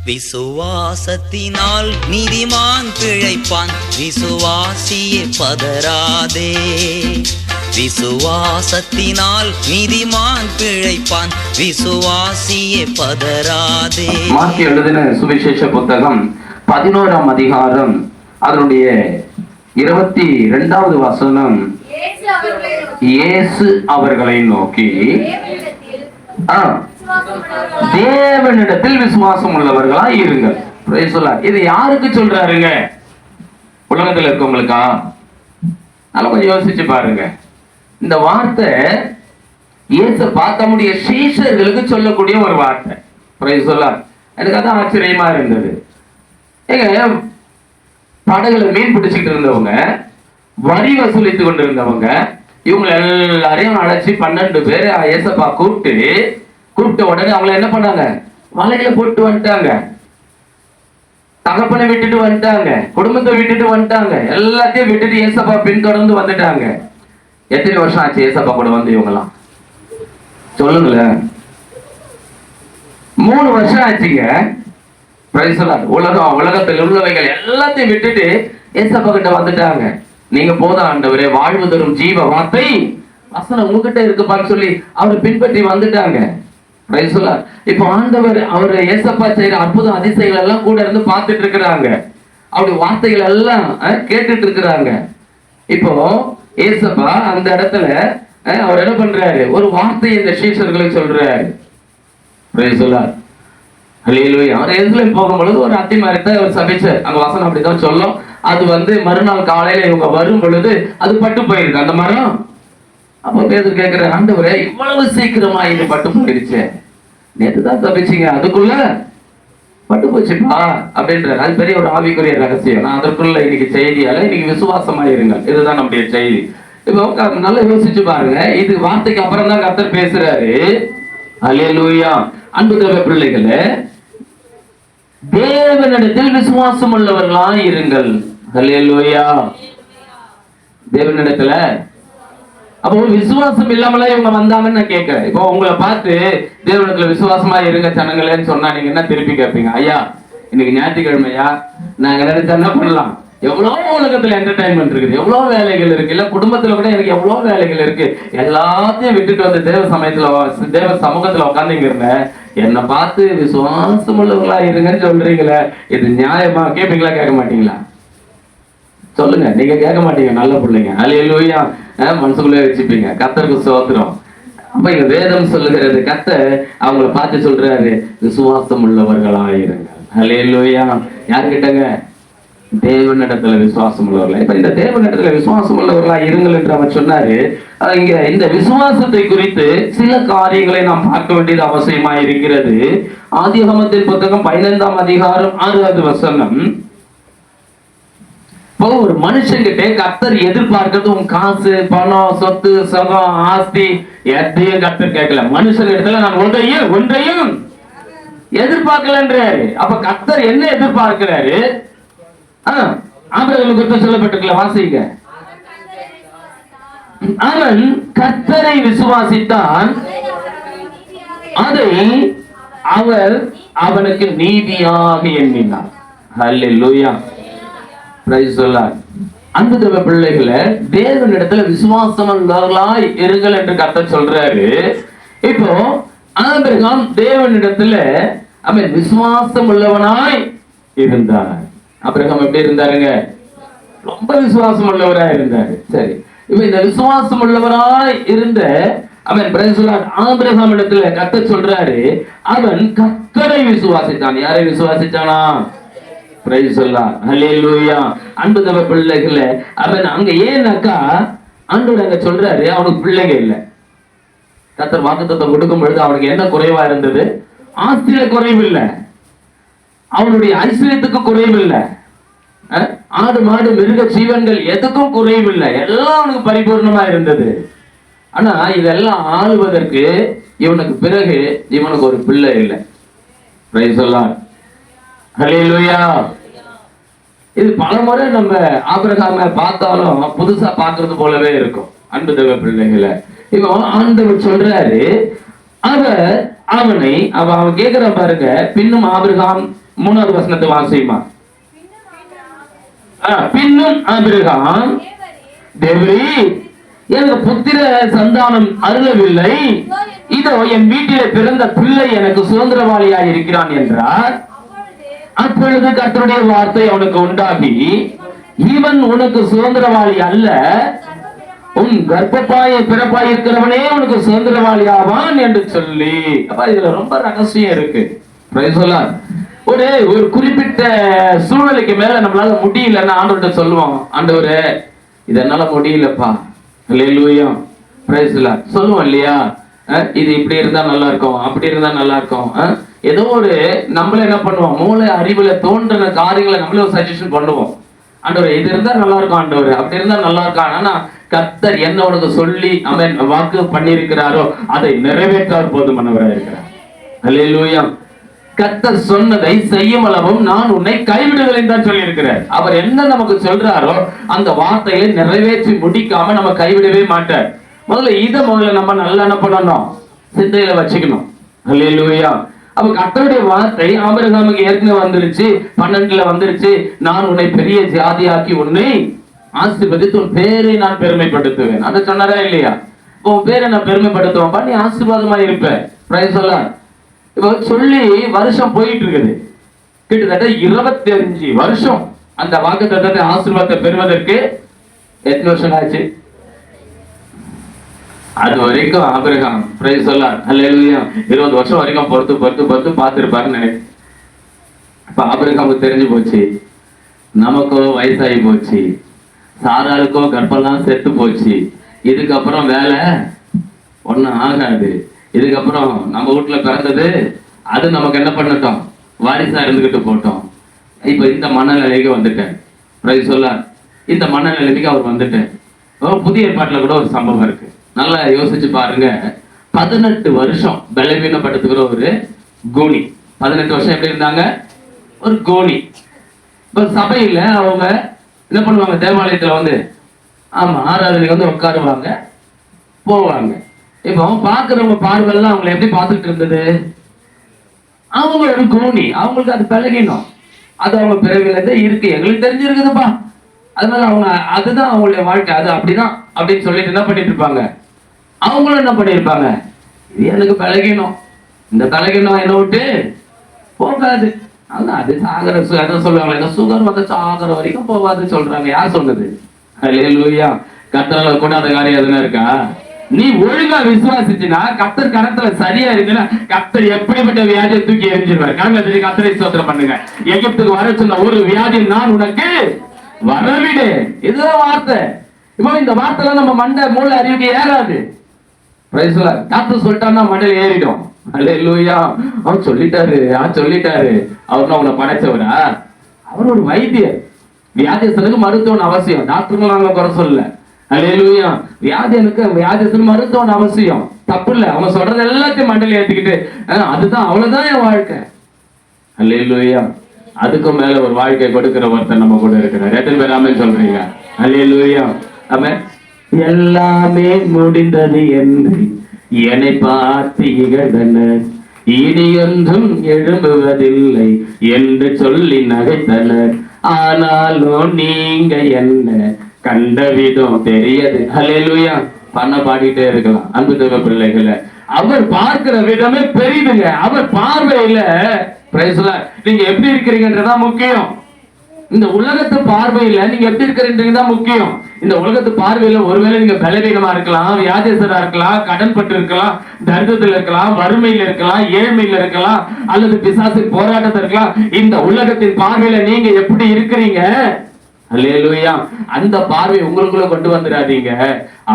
விசுவாசத்தினால் நீதிமான் பிழைப்பான், விசுவாசியே பதறாதே. விசுவாசத்தினால் நீதிமான் பிழைப்பான், விசுவாசியே பதறாதே. மார்க்கு எழுதின சுவிசேஷ புத்தகம் 11ஆம் அதிகாரம் அதனுடைய 22வது வசனம். இயேசு அவர்களை நோக்கி, தேவனிடத்தில் விசுவாசம் உள்ளவர்களா இருங்கள். இது யாருக்கு சொல்றாருங்க? உலகத்தில் இருக்கவங்களுக்கா? நல்லா கொஞ்சம் யோசிச்சு பாருங்க. இந்த வார்த்தை இயேசு பார்க்க முடிய சீஷர்களுக்கு சொல்லக்கூடிய ஒரு வார்த்தை. எனக்கு அதான் ஆச்சரியமா இருந்தது. ஏங்க, படகுல மீன் பிடிச்சிட்டு இருந்தவங்க, வரி வசூலித்து கொண்டிருந்தவங்க, இவங்க எல்லாரையும் அழைச்சி 12 பேர் ஏசப்பா கூப்பிட்ட உடனே அவங்கள என்ன பண்ணாங்க? வலையில போட்டு வந்துட்டாங்க. தகப்பனை விட்டுட்டு வந்துட்டாங்க, குடும்பத்தை விட்டுட்டு வந்துட்டாங்க, எல்லாத்தையும் விட்டுட்டு ஏசப்பா பின்தொடர்ந்து வந்துட்டாங்க. எத்தனை வருஷம் ஆச்சு ஏசப்பா கூட வந்து இவங்கலாம்? சொல்லுங்களேன். 3 வருஷம் ஆச்சுங்க. உலகத்தில் உள்ளவைகள் எல்லாத்தையும் விட்டுட்டு ஏசப்பா கிட்ட வந்துட்டாங்க. நீங்க போதும் ஆண்டவரே, வாழ்வு தரும் ஜீவ வார்த்தை வசனம் உங்ககிட்ட இருக்குப்பான்னு சொல்லி அவரை பின்பற்றி வந்துட்டாங்க. இப்ப ஆண்டவர் அவரு ஏசப்பா செய்யற அற்புத அதிசயங்கள் எல்லாம் கூட இருந்து பார்த்துட்டு இருக்கிறாங்க. அவருடைய வார்த்தைகள் எல்லாம் கேட்டுட்டு இருக்கிறாங்க. இப்போ ஏசப்பா அந்த இடத்துல அவர் என்ன பண்றாரு? ஒரு வார்த்தையை இந்த சீஷர்களுக்கு சொல்றாரு. அவர் எருசலேம் போகும்பொழுது ஒரு அத்தி மரத்தை அவர் சபிச்சார். அங்க வசனம் அப்படிதான் சொல்லும். அது மறுநாள் காலையில இவங்க வரும் பொழுது அது பட்டு போயிருக்கு அந்த மரம். அப்போ பேதர் கேட்கிற, ஆண்டவரே இவ்வளவு சீக்கிரமா இது பட்டு போயிருச்சு, நேற்றுதான் தப்பிச்சிங்க, அதுக்குள்ள பட்டு போச்சுப்பா அப்படின்ற. அது பெரிய ஒரு ஆவிக்குரிய ரகசியம். நான் அதற்குள்ள இன்னைக்கு செய்தியால இன்னைக்கு விசுவாசமா இருங்க, இதுதான் நம்முடைய செய்தி. இப்போ நல்லா யோசிச்சு பாருங்க. இது வார்த்தைக்கு அப்புறம் தான் கர்த்தர் பேசுறாரு. அல்லேலூயா. அன்பு தேவ பிள்ளைகளே, தேவனிடத்தில் விசுவாசம் உள்ளவர்களா இருங்கள். அல்லேலூயா. தேவனிடத்துல அப்போ விசுவாசம் இல்லாமல இவங்க வந்தாங்கன்னு நான் கேட்கிறேன். இப்போ உங்களை பார்த்து தேவனிடத்துல விசுவாசமா இருங்க ஜனங்களேன்னு சொன்னா நீங்க என்ன திருப்பி கேட்பீங்க? ஐயா, இன்னைக்கு ஞாயிற்றுக்கிழமையா, நாங்க நினைச்சா என்ன பண்ணலாம்? எவ்வளவு உலகத்துல என்டர்டைன்மெண்ட் இருக்குது, எவ்வளவு வேலைகள் இருக்கு. இல்ல குடும்பத்துல கூட எனக்கு எவ்வளவு வேலைகள் இருக்கு. எல்லாத்தையும் விட்டுட்டு வந்து தேவ சமூகத்துல உட்காந்துங்க இருந்தேன். என்னை பார்த்து விசுவாசம் உள்ளவங்களா இருங்கன்னு சொல்றீங்களே, இது நியாயமா? கேட்பீங்களா, கேட்க மாட்டீங்களா? சொல்லுங்க. நீங்க கேட்க மாட்டீங்க, நல்ல பிள்ளைங்க. அல்லேலூயா. மனசுக்குள்ளே வச்சுப்பீங்க. கர்த்தருக்கு ஸ்தோத்திரம். அப்ப இங்க வேதம் சொல்லுகிறது, கர்த்தர் அவங்கள பார்த்து சொல்றாரு, விசுவாசம் உள்ளவர்களா இருங்க. அல்லேலூயா. யாருக்கிட்டங்க? தேவனிடத்துல விசுவாசம் உள்ளவர்களா. இப்ப இந்த தேவனிடத்துல விசுவாசம் உள்ளவர்களா இருங்கள் என்று அவர் சொன்னாரு. இங்க இந்த விசுவாசத்தை குறித்து சில காரியங்களை நாம் பார்க்க வேண்டியது அவசியமா இருக்கிறது. ஆதியாகமத்தின் புத்தகம் 15ஆம் அதிகாரம் 6வது வசனம். ஒரு மனுஷங்கிட்ட கர்த்தர் எதிர்பார்க்கிறது உன் காசு, பணம், சொத்து, சுகம், ஆஸ்தி எதையும் கர்த்தர் கேட்கல. மனுஷன் இடத்துல நான் ஒன்றையும் எதிர்பார்க்கலன்றாரு. அப்ப கர்த்தர் என்ன எதிர்பார்க்கிறாரு? ஆபிரகாமை குறித்து சொல்லப்பட்டிருக்கல, வாசிங்க. அவன் கர்த்தரை விசுவாசித்தான், அதை அவர் அவனுக்கு நீதியாக எண்ணினார். அல்லேலூயா. அன்பு தேவ பிள்ளைகளை, தேவனிடத்துல விசுவாசம் உள்ளவர்களாய் இருங்கள் என்று கர்த்தர் சொல்றாரு. இப்போ ஆபிரகாம் தேவனிடத்துல அவன் விசுவாசம் உள்ளவனாய் இருந்தார். ஆபிரகாம் எப்படி இருந்தாருங்க? ரொம்ப விசுவாசம் உள்ளவராய் இருந்தாரு. சரி, இப்ப இந்த விசுவாசம் உள்ளவராய் இருந்த அவன் ஆபிரகாம் இடத்துல கர்த்தர் சொல்றாரு, அவன் கர்த்தரை விசுவாசித்தான். யாரை விசுவாசித்தானா? அன்பு தேவ பிள்ளைகளே, அவன் அங்க ஏன்னாக்கா ஆண்டவர் அங்க சொல்றாரு, அவனுக்கு பிள்ளைங்க இல்லை. கர்த்தர் வாக்குத்தத்தம் கொடுக்கும் பொழுது அவனுக்கு என்ன குறைவா இருந்தது? ஆஸ்தியில குறைவு இல்லை, அவனுடைய ஐஸ்வர்யத்துக்கு குறைவு இல்லை, ஆடு மாடு மிருக ஜீவன்கள் எதுக்கும் குறைவு இல்லை, எல்லாம் அவனுக்கு பரிபூர்ணமா இருந்தது. ஆனா இதெல்லாம் ஆளுவதற்கு இவனுக்கு பிறகு இவனுக்கு ஒரு பிள்ளை இல்லை. ஹல்லேலூயா. இது பல முறை நம்ம ஆபிரகாமை பார்த்தாலும் புதுசா பார்க்கறது போலவே இருக்கும். அன்பு தேவ பிள்ளைகளை, இப்போ ஆண்டவர் சொல்றாரு, அவர் அவனை அவன் கேட்கிறான் பாருங்க. பின்னும் ஆபிரகாம், 3வது வசனத்தை வாசியுமா. பின்னும் ஆபிரகாம், தேவரே எனக்கு புத்திர சந்தானம் அருளவில்லை, இதோ என் வீட்டிலே பிறந்த பிள்ளை எனக்கு சுதந்திரவாளியாய் இருக்கிறான் என்றார். அப்பொழுது கர்த்தருடைய வார்த்தை அவனுக்கு உண்டாகி, இவன் உனக்கு சுதந்திரவாளி அல்ல, உன் கர்ப்பப்பாய பிறப்பாய் இருக்கிறவனே உனக்கு சுதந்திரவாளி ஆவான் என்று சொல்லி. அப்ப இதுல ரொம்ப ரகசியம் இருக்கு. ஒரு குறிப்பிட்ட சூழ்நிலைக்கு மேல நம்மளால முடியலன்னு ஆண்டவர்கிட்ட சொல்லுவோம், ஆண்டவரே இது என்னால முடியலப்பா, அல்லேலூயா, பிரைஸ் தி லார்ட் சொல்லுவோம் இல்லையா. இது இப்படி இருந்தா நல்லா இருக்கும், அப்படி இருந்தா நல்லா இருக்கும். ஏதோ ஒரு நம்மள என்ன பண்ணுவோம், மூளை அறிவுல தோன்றின காரியங்களை நம்மளே ஒரு சஜஷன் பண்ணுவோம். ஆண்டவரே இது இருந்தா நல்லா இருக்கும், ஆண்டவரே அப்படி இருந்தா நல்லா இருக்கும். ஆனா கர்த்தர் என்ன உனக்கு சொல்லி அவன் வாக்கு பண்ணியிருக்கிறாரோ அதை நிறைவேற்றார் போதுமானவராக இருக்கிறார். அல்லேலூயா. கர்த்தர் சொன்னதை செய்யும் அளவும் நான் உன்னை கைவிடுதலை தான் சொல்லி இருக்கிறார். அவர் என்ன நமக்கு சொல்றாரோ அந்த வார்த்தைகளை நிறைவேற்றி முடிக்காம நம்ம கைவிடவே மாட்டார். முதல்ல நம்ம நல்லா என்ன பண்ணணும், சிந்தையில வச்சுக்கணும். அல்லேலூயா. அப்ப கர்த்தருடைய வார்த்தை ஆபிரகாமுக்கு ஏற்கனவே வந்துருச்சு, 12ல வந்துருச்சு. நான் உன்னை பெரிய ஜாதியாக்கி உன்னை ஆசீர்வதித்து உன் பேரை நான் பெருமைப்படுத்துவேன். அதை சொன்னாரா இல்லையா? உன் பேரை நான் பெருமைப்படுத்துவேன், நீ ஆசீர்வாதமா இருப்ப. Price the Lord. இப்ப சொல்லி வருஷம் போயிட்டு இருக்குது, கிட்டத்தட்ட 25 வருஷம் அந்த வாக்குத்தத்தத்தை ஆசீர்வாதத்தை பெறுவதற்கு. எத்தனை வருஷம் ஆச்சு? அது வரைக்கும் ஆபிரகாம் பிரைஸ் தி லார்ட் அல்லேலூயா 20 வருஷம் வரைக்கும் பொறுத்து பார்த்திருப்பாருன்னு நினைக்கிறேன். இப்ப ஆபிரகாமுக்கு தெரிஞ்சு போச்சு, நமக்கோ வயசாகி போச்சு, சாராளுக்கோ கர்ப்பெல்லாம் செத்து போச்சு, இதுக்கப்புறம் வேலை ஒன்றும் ஆகாது, இதுக்கப்புறம் நம்ம வீட்டுல பிறந்தது அது நமக்கு என்ன பண்ணட்டும், வாரிசா இருந்துகிட்டு போட்டோம். இப்ப இந்த மனநிலைக்கு வந்துட்டேன். Price the Lord. இந்த மனநிலைக்கு அவர் வந்துட்டேன். புதிய ஏற்பாட்டுல கூட ஒரு சம்பவம் இருக்கு, நல்லா யோசிச்சு பாருங்க. 18 வருஷம் பலவீனப்படுத்துகிற ஒரு கோனி. 18 வருஷம் எப்படி இருந்தாங்க? ஒரு கோனி. இப்ப சபையில அவங்க என்ன பண்ணுவாங்க, தேவாலயத்துல வந்து ஆராதனைக்கு வந்து உட்காருவாங்க, போவாங்க. இப்போ பாக்குறவங்க பார்வையெல்லாம் அவங்களை எப்படி பார்த்துட்டு இருந்தது? அவங்களோட கோனி, அவங்களுக்கு அது பழகினோம், அது அவங்க பிறவில இருக்கு, எங்களுக்கு தெரிஞ்சிருக்குதுப்பா, அதனால அவங்க அதுதான் அவங்களுடைய வாழ்க்கை, அது அப்படிதான் அப்படின்னு சொல்லிட்டு என்ன பண்ணிட்டு இருப்பாங்க. அவங்களும் என்ன பண்ணிருப்பாங்க, இது எனக்கு பழகினோம், இந்த பழகினோம் என்ன விட்டு போகாது, அது சாகர சொல்லுவாங்க, சுகர் வந்து சாகர வரைக்கும் போகாது சொல்றாங்க. யார் சொன்னது? அல்லேலூயா. கர்த்தரால கூடாத காரியம் எதுனா இருக்கா? நீ ஒழுங்கா விசுவாசிச்சுனா, கர்த்தர் கரத்துல சரியா இருக்குன்னா கர்த்தர் எப்படிப்பட்ட வியாதியை தூக்கி எரிஞ்சிருவாரு. கர்த்தரை ஸ்தோத்திரம் பண்ணுங்க. எகிப்துக்கு வர சொன்ன ஒரு வியாதி நான் உனக்கு வரவிடு, இதுதான் வார்த்தை. இப்போ இந்த வார்த்தை நம்ம மண்டை மூளை அறிவுக்கு ஏறாது. கர்த்தர் சொல்லிட்டான்னா மண்டையில ஏறிடும். அல்லேலூயா. அவர் சொல்லிட்டாரு, அவர் உங்களை படைச்சவரா? அவர் ஒரு வைத்தியர். வியாதியஸ்தனுக்கு மருத்துவன் அவசியம், டாக்டர்கள் நாங்க குறை சொல்லல. அல்லேலூயா. வியாதியஸ்தனுக்கு மருத்துவன் அவசியம், தப்பு இல்ல. அவன் சொல்றது எல்லாத்தையும் மண்டையில ஏத்திக்கிட்டு அதுதான் அவ்வளவுதான் என் வாழ்க்கை. அல்லேலூயா. அதுக்கும் மேல ஒரு வாழ்க்கை கொடுக்கிற ஒருத்தர் நம்ம கூட இருக்கிறார். எத்தனை பேர் ஆமென் சொல்றீங்க? அல்லேலூயா. ஆமென். எல்லாமே முடிந்தது என்று என்னை பார்த்து இகழ்ந்தனர், இனி ஒன்றும் எழும்புவதில்லை என்று சொல்லி நகைத்தனர், ஆனாலும் நீங்க என்ன கண்ட விதம் தெரியாது. அல்லேலூயா. பண்ண பாடிட்டே இருக்கலாம். அன்பு தேவ பிள்ளைகளை, அவர் பார்க்கிற விதமே பெரிதுங்க. அவர் பார்வையில நீங்க எப்படி இருக்கிறீங்கன்றதா முக்கியம். இந்த உலகத்து பார்வையில நீங்க எப்படி இருக்கிறீங்கதான் முக்கியம். இந்த உலகத்து பார்வையில ஒருவேளை நீங்க பலவீனமா இருக்கலாம், வியாதியஸ்தரா இருக்கலாம், கடன் பட்டு இருக்கலாம், தரித்திரத்தில் இருக்கலாம், வறுமையில இருக்கலாம், ஏழ்மையில இருக்கலாம், அல்லது பிசாசு போராட்டத்தில் இருக்கலாம். இந்த உலகத்தின் பார்வையில நீங்க எப்படி இருக்கிறீங்க? அல்லேலூயா. அந்த பார்வை உங்களுக்குள்ள கொண்டு வந்துடாதீங்க.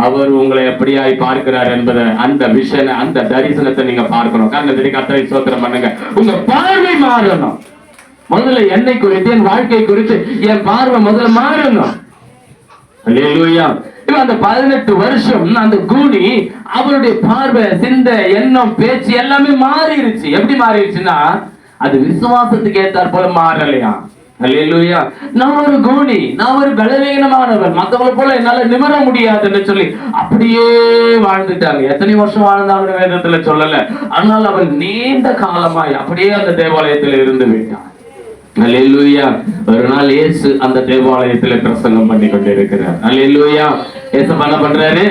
அவர் உங்களை எப்படியாய் பார்க்கிறார் என்பதை, அந்த விஷனை, அந்த தரிசனத்தை நீங்க பார்க்கணும். காரணம் கர்த்தரை ஸ்தோத்திரம் பண்ணுங்க. உங்க பார்வை மாறணும். முதல்ல என்னை குறித்து, என் வாழ்க்கை குறித்து என் பார்வை முதல்ல மாறணும். அல்லேலூயா. அந்த 18 வருஷம் அந்த கூனி, அவருடைய பார்வை, சிந்தை, எண்ணம், பேச்சு எல்லாமே மாறிடுச்சு. எப்படி மாறிடுச்சுன்னா, அது விசுவாசத்துக்கு ஏத்தாற் போல மாறலையா. அல்லேலூயா. நான் ஒரு கூனி, நான் ஒரு பலவீனமானவன், மத்தவங்களை போல என்னால நிமிர முடியாதுன்னு சொல்லி அப்படியே வாழ்ந்துட்டாங்க. எத்தனை வருஷம் வாழ்ந்தாங்க வேதத்துல சொல்லல. ஆனால் அவன் நீண்ட காலமாய் அப்படியே அந்த தேவாலயத்தில் இருந்து விட்டான். அல்லேலூயா. ஒரு நாள் இயேசு அந்த தேவாலயத்துல பிரசங்கம் பண்ணி கொண்டிருக்கிறார். அல்லேலூயா. இயேசு என்ன பண்றாரு?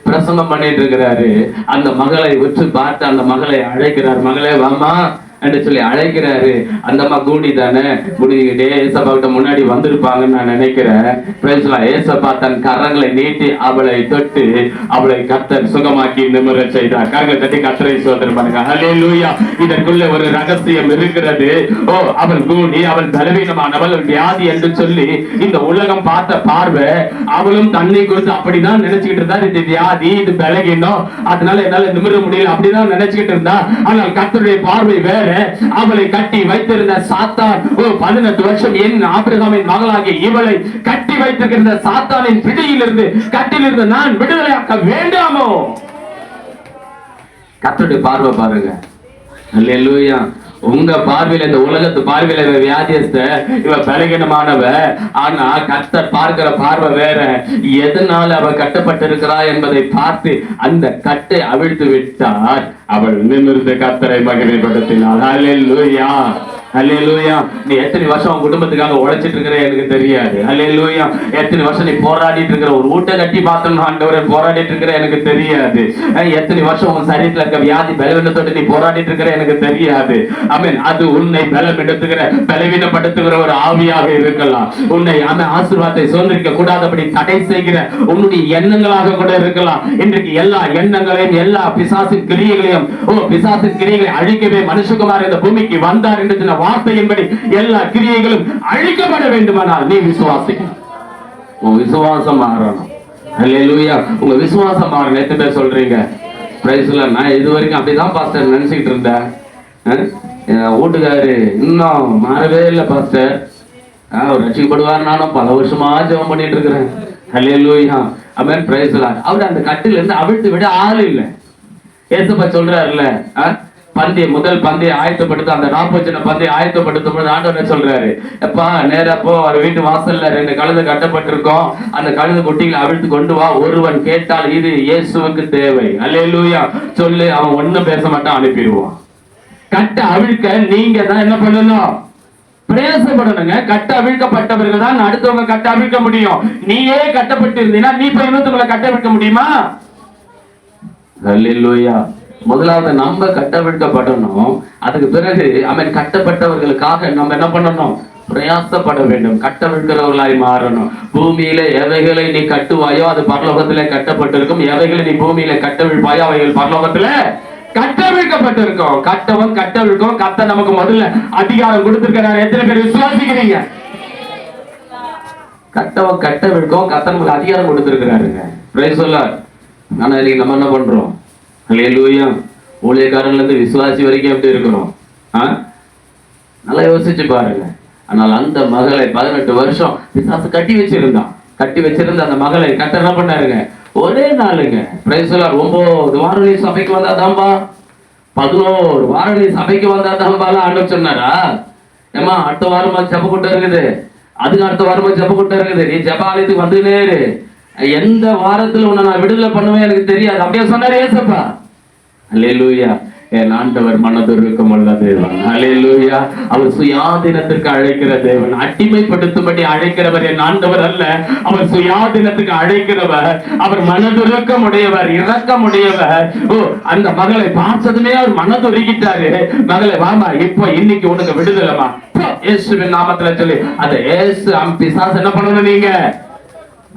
பிரசங்கம் பண்ணிட்டு இருக்கிறாரு. அந்த மகளை உற்று பார்த்து அந்த மகளை அழைக்கிறார். மகளே வாமா என்று சொல்லி அழைக்கிறாரு. அந்த அம்மா கூடி தானே, முடிஞ்சுக்கிட்டே ஏசப்பா கிட்ட முன்னாடி வந்திருப்பாங்கன்னு நான் நினைக்கிறேன். ஏசப்பா தன் கரங்களை நீட்டி அவளை தொட்டு அவளை கர்த்தர் சுகமாக்கி நிமிர செய்தார். கரங்களை தட்டி கர்த்தரை சோதனை பண்ணுங்க. அல்லேலூயா. இதற்குள்ள ஒரு ரகசியம் இருக்கிறது. ஓ, அவள் கூடி, அவள் பலவீனமானவள், வியாதி என்று சொல்லி இந்த உலகம் பார்த்த பார்வை, அவளும் தண்ணி கொடுத்து அப்படிதான் நினைச்சுக்கிட்டு இருந்தா. இது வியாதி, இது பலகீனம், அதனால என்னால நிமிர முடியல அப்படிதான் நினைச்சுக்கிட்டு இருந்தா. ஆனால் கர்த்தருடைய பார்வை வேற. அவளை கட்டி வைத்திருந்த சாத்தான், 18 வருஷம் என் ஆபிரகாமின் மகளாகிய இவளை கட்டி வைத்திருக்கிற சாத்தானின் பிடியிலிருந்து, கட்டிலிருந்து நான் விடுதலையாக்க வேண்டாமோ? கர்த்தருடைய பார்வை பாருங்க. அல்லேலூயா. உங்க பார்வையில, இந்த உலகத்து பார்வையில இவ வியாதியஸ்த, இவ பலகீனமானவ. ஆனா கர்த்தர் பார்க்கிற பார்வை வேற. எதனால அவ கட்டப்பட்டிருக்கிறா என்பதை பார்த்து அந்த கட்டை அவிழ்த்து விட்டார். அவள் நிமிர்ந்து கர்த்தரை மகிமைப்படுத்தினாள். அல்லேலூயா. அல்லேலூயா. நீ எத்தனை வருஷம் உன் குடும்பத்துக்காக உழைச்சிட்டு இருக்கிற எனக்கு தெரியாது. அல்லேலூயா. எத்தனை வருஷம் நீ போராடிட்டு இருக்கிற, ஒரு வீட்டை கட்டி பார்த்தோம் ஆண்டவரே போராடிட்டு இருக்கிற எனக்கு தெரியாது. எத்தனை வருஷம் உன் சரீரத்துல இருக்க வியாதி பலவீனத்தோடு நீ போராடிட்டு இருக்கிற எனக்கு தெரியாது. ஆமென். அது உன்னை பலவீனப்படுத்துகிற, பலவீனப்படுத்துகிற ஒரு ஆவியாக இருக்கலாம். உன்னை ஆசீர்வாதத்தை சுதந்திரிக்க கூடாதபடி தடை செய்கிற உன்னுடைய எண்ணங்களாக கூட இருக்கலாம். இன்றைக்கு எல்லா எண்ணங்களையும், எல்லா பிசாசின் கிரியைகளையும், பிசாசின் கிரியைகளை அழிக்கவே மனுஷகுமார் இந்த பூமிக்கு வந்தார் என்று வார்த்தையின்படி எல்லா கிரியைகளும் அழிக்கப்பட வேண்டுமானால் நீ விசுவாசிக்கணும். உன் விசுவாசம் மாறணும். அல்லேலூயா. உங்க விசுவாசம் மாறணும். எத்தனை பேர் சொல்றீங்க? Price the Lord. நான் இது வரைக்கும் அப்படிதான் பாஸ்டர் நினைச்சுக்கிட்டு இருந்தேன். வீட்டுக்காரு இன்னும் மாறவே இல்லை பாஸ்டர். அவர் ரட்சிக்கப்படுவார். நானும் பல வருஷமா ஜெபம் பண்ணிட்டு இருக்கிறேன். அல்லேலூயா. ஆமென். Praise the Lord. அவர் அந்த கட்டில இருந்து அவிழ்த்து விட ஆள் இல்லை. ஏசப்பா சொல்றாருல்ல, முதல் பந்தய ஆயத்தப்படுத்த, அந்த ராப்போஜன பந்தய ஆயத்தப்படுத்தும் போது ஆண்டவர் சொல்றாரு, எப்பா நேரப்போ அவர் வீட்டு வாசல்ல 2 கழுதை கட்டப்பட்டிருக்கோம், அந்த கழுதை குட்டிகளை அவிழ்த்து கொண்டு வா. ஒருவன் கேட்டால் இது இயேசுவுக்கு தேவை. அல்லேலூயா சொல்லு. அவன் ஒண்ணும் பேச மாட்டான், அனுப்பிடுவான். கட்ட அவிழ்க்க நீங்க தான் என்ன பண்ணணும்? பிரயாசப்படணுங்க. கட்ட அவிழ்க்கப்பட்டவர்கள் தான் அடுத்தவங்க கட்ட அவிழ்க்க முடியும். நீயே கட்டப்பட்டு இருந்தீங்கன்னா நீ போய் இன்னொருத்தவங்களை கட்ட அவிழ்க்க முடியுமா? அல்லேலூயா. முதலாவது நம்ம கட்டவிழ்க்கப்படணும். அதுக்கு பிறகு அவன் கட்டப்பட்டவர்களுக்காக நம்ம என்ன பண்ணணும்? பிரயாசப்பட வேண்டும். கட்டவிழ்க்கிறவர்களாய் மாறணும். பூமியில எவைகளை நீ கட்டுவாயோ அது பரலோகத்திலே கட்டப்பட்டிருக்கும். எவைகளை நீ பூமியில கட்டவிழ்ப்பாயோ அவைகள் பரலோகத்துல கட்டவிழ்க்கப்பட்டிருக்கும். கட்டவன் கட்டவிழ்க்கும். கத்த நமக்கு முதல்ல அதிகாரம் கொடுத்திருக்கிறார். எத்தனை பேர் விசுவாசிக்கிறீங்க? கட்டவன் கட்டவிழ்க்கும். கத்த நமக்கு அதிகாரம் கொடுத்திருக்கிறாருங்க. Price the Lord. ஆனா இன்னைக்கு நம்ம என்ன பண்றோம்? அல்லேலூயா. ஊழியக்காரன்ல இருந்து விசுவாசி வரைக்கும் எப்படி இருக்கிறோம்? நல்லா யோசிச்சு பாருங்க. ஆனால் அந்த மகளை 18 வருஷம் பிசாசு கட்டி வச்சிருந்த அந்த மகளை கட்ட என்ன பண்ணாருங்க? ஒரே நாளுங்க. Price the Lord. 9 வாரம் நீ சபைக்கு வந்தாதாம்பா, 11 வாரம் நீ சபைக்கு வந்தாதாம்பாலாம் ஆண்டவர் சொன்னாரா? ஏமா அடுத்த வாரமா ஜெப கூட்டம் இருக்குது, அதுக்கு அடுத்த வாரமா ஜெப கூட்டம் இருக்குது, நீ ஜெப ஆலயத்துக்கு வந்துனே இரு, எந்த வாரத்துல உன்னை நான் விடுதலை பண்ணுவேன் எனக்கு தெரியாது, அப்படியே சொன்னாரு ஏசப்பா. அல்லேலூயா. என் ஆண்டவர் மனதுருக்கம் உள்ள தேவன். அல்லேலூயா. அவர் சுயாதீனத்திற்கு அழைக்கிற தேவன். அடிமைப்படுத்தும்படி அழைக்கிறவர் என் ஆண்டவர் அல்ல. அவர் சுயாதீனத்துக்கு அழைக்கிறவர். அவர் மனதுருக்கம் உடையவர், இரக்கம் உடையவர். அந்த மகளை பார்த்ததுமே அவர் மனதுருகிட்டாரு. மகளை வாமா, இப்போ இன்னைக்கு உனக்கு விடுதலைமா இயேசுவின் நாமத்துல சொல்லி அந்த இயேசு பிசாசு என்ன பண்ணணும்? நீங்க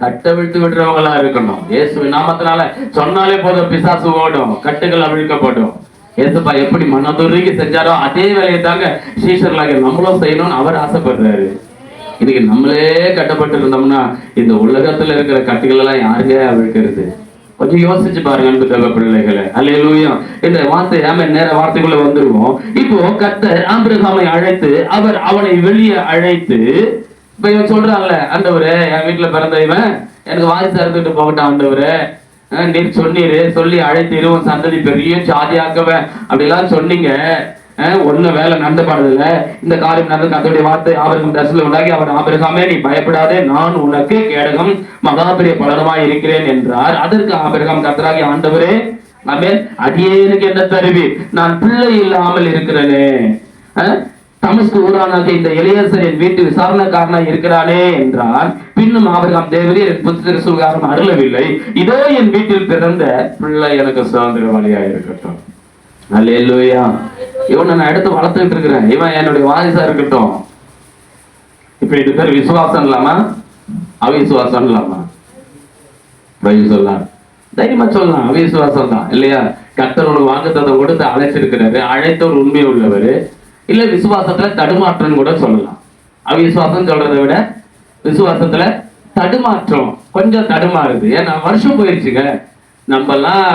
கட்டவிழ்த்து விடுறவங்களா இருக்கணும். இயேசுவின் நாமத்தினால சொன்னாலே போதும், பிசாசு ஓடும், கட்டுகள் அவிழ்க்கப்படும். ஏசப்பா எப்படி மனதுருகி செஞ்சாரோ அதே வேலையை தாங்க சீஷர்களாக நம்மளும் செய்யணும்னு அவர் ஆசைப்படுறாரு. இன்னைக்கு நம்மளே கட்டப்பட்டு இருந்தோம்னா இந்த உலகத்துல இருக்கிற கட்டுகள் எல்லாம் யாருங்க அவிழ்க்கிறது? கொஞ்சம் யோசிச்சு பாருங்க அன்பு தேவ பிள்ளைகளை. அல்லேலூயா. இந்த வார்த்தை நேர வார்த்தைக்குள்ள வந்துருவோம். இப்போ கர்த்தர் ஆபிரகாமை அழைத்து அவர் அவனை வெளியே அழைத்து, இப்ப இவன் சொல்றாங்கல்ல, ஆண்டவரே என் வீட்டுல பிறந்த இவன் எனக்கு வாரிசு அறுத்துட்டு போகட்டும் ஆண்டவரே, நீர் சொன்னீரு, சொல்லி அழைத்து இருவன் சந்ததி பெரிய சாதியாக்கவன் அப்படிலாம் சொன்னீங்க. ஒண்ணு வேலை நடந்தபாடுதில்ல. இந்த காரியம் நடந்து கர்த்தருடைய வார்த்தை ஆபிரகாம் தரிசனத்தில் உண்டாகி அவர் ஆபிரகாமே நீ பயப்படாதே, நான் உனக்கு கேடகம் மகாபெரிய பலனுமாய் இருக்கிறேன் என்றார். அதற்கு ஆபிரகாம் கர்த்தராகிய ஆண்டவரே ஆமென், அடியேனுக்கு என்ன தருவீர், நான் பிள்ளை இல்லாமல் இருக்கிறேனே, தமஸ்கு ஊரானாக இந்த எலியேசரின் வீட்டு விசாரணைக்காரனாய் இருக்கிறானே என்றார். பின்னும் ஆபிரகாம் தேவரீர் என் புத்திர சுகாரம் அருளவில்லை, இதோ என் வீட்டில் பிறந்த பிள்ளை எனக்கு சுதந்திரவாளியா இருக்கட்டும். அல்லேலூயா. இவனை நான் எடுத்து வளர்த்துட்டு இருக்கிறேன், இவன் என்னுடைய வாரிசா இருக்கட்டும். இப்ப இது பேர் விசுவாசம் இல்லாமா அவிசுவாசம் இல்லாமா? சொல்லலாம், தைரியமா சொல்லலாம், அவிசுவாசம் தான் இல்லையா? கர்த்தர் உனக்கு வாக்குத்தத்தம் கொடுத்து அழைச்சிருக்கிறாரு, அழைத்தவர் உண்மை உள்ளவர். இல்ல விசுவாசத்துல தடுமாற்றம் கூட சொல்லலாம். அவிசுவாசம் சொல்றதை விட விசுவாசத்துல தடுமாற்றம், கொஞ்சம் தடுமாறுது. ஏன்னா வருஷம் போயிடுச்சுங்க. நம்ம எல்லாம்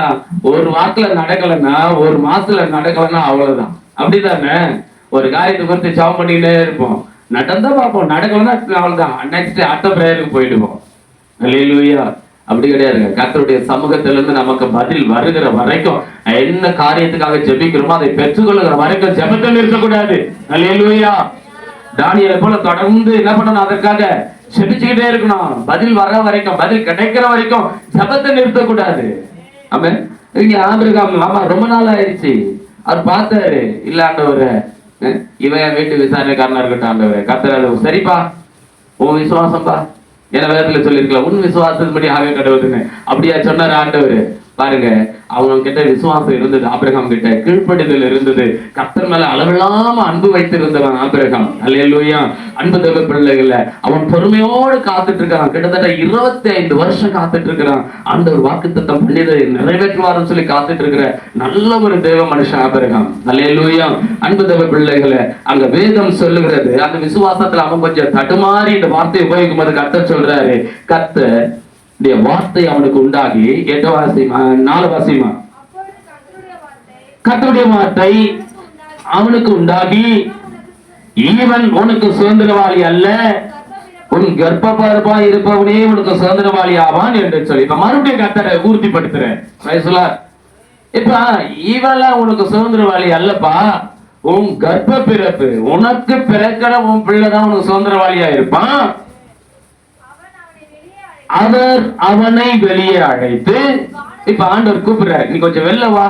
ஒரு வாக்குல நடக்கலன்னா, ஒரு மாசத்துல நடக்கலன்னா அவ்வளவுதான். அப்படிதானே? ஒரு காரியத்தை குறித்து ஜெபம் பண்ணிக்கிட்டே இருப்போம், நடந்தா பார்ப்போம், நடக்கலன்னா அவ்வளவுதான், நெக்ஸ்ட் அடுத்த பிரேயருக்கு போயிடுவோம். அல்லேலூயா. அப்படி கிடையாதுங்க. கர்த்தருடைய சமூகத்திலிருந்து நமக்கு பதில் வருகிற வரைக்கும், என்ன காரியத்துக்காக ஜெபிக்கிறோமோ அதை பெற்றுக்கொள்ளுகிற வரைக்கும் ஜெபத்தை நிறுத்தக்கூடாது. அல்லேலூயா. தானியேலை போல தொடர்ந்து என்ன பண்ணணும், அதற்காக ஜெபிச்சுக்கிட்டே இருக்கணும். பதில் வர்ற வரைக்கும், பதில் கிடைக்கிற வரைக்கும் ஜெபத்தை நிறுத்தக்கூடாது. ஆமென். இங்க ஆபிரகாம் ஆமா ரொம்ப நாள் ஆயிடுச்சு, அவர் பார்த்தாரு, இல்ல ஆண்டவரே இவன் வீட்டு விசாரணைக்காரனா இருக்கட்டும் ஆண்டவரே. கர்த்தர் சரிப்பா, உன் விசுவாசம்பா, ஏன்னா வேதத்துல சொல்லிருக்கலாம் உன் விசுவாசத்தின்படி ஆக கடவுதுன்னு. அப்படியா சொன்னாரு ஆண்டவர்? பாருங்க, அவங்க கிட்ட விசுவாசம் இருந்தது, ஆபிரகாம் கிட்ட கீழ்ப்படிதல் இருந்தது, கர்த்தர் மேல அளவில்லாம அன்பு வைத்திருந்தவன் ஆபிரகாம். அல்லேலூயா. அன்பு தேவ பிள்ளைகள அவன் பொறுமையோடு காத்துட்டு இருக்கிறான். கிட்டத்தட்ட 25 வருஷம் காத்துட்டு இருக்கிறான். ஆண்டவர் வாக்குத்தத்தம் பண்ணியதை நிறைவேற்றுவாருன்னு சொல்லி காத்துட்டு இருக்கிற நல்ல ஒரு தேவ மனுஷன் ஆபிரகாம். அல்லேலூயா. அன்பு தேவ பிள்ளைகள அங்க வேதம் சொல்லுகிறது, அந்த விசுவாசத்துல அவன் கொஞ்சம் தடுமாறி இந்த வார்த்தையை உபயோகிக்கும் போது கர்த்தர் சொல்றாரு, கர்த்தர் வார்த்தை அவனுக்கு உண்டாகி 8 வாசிமா 4 வாசிமா கர்த்தருடைய வார்த்தை அவனுக்கு உண்டாகி, இவன் உனக்கு சுதந்திரவாளி அல்ல, உன் கர்ப்பப்பா இருப்பவனே உனக்கு சுதந்திரவாளி ஆவான் என்று சொல்லி இப்ப மறுபடியும் கர்த்தரை உறுதிப்படுத்துறேன். இப்ப இவள உனக்கு சுதந்திரவாளி அல்லப்பா, உன் கர்ப்ப பிறப்பு, உனக்கு பிறக்கிற உன் பிள்ளைதான் உனக்கு சுதந்திரவாளியா இருப்பான். அவர் அவனை வெளியே அழைத்து, இப்ப ஆண்டவர் கூப்பிடுறாரு, நீ கொஞ்சம் வெளில வா,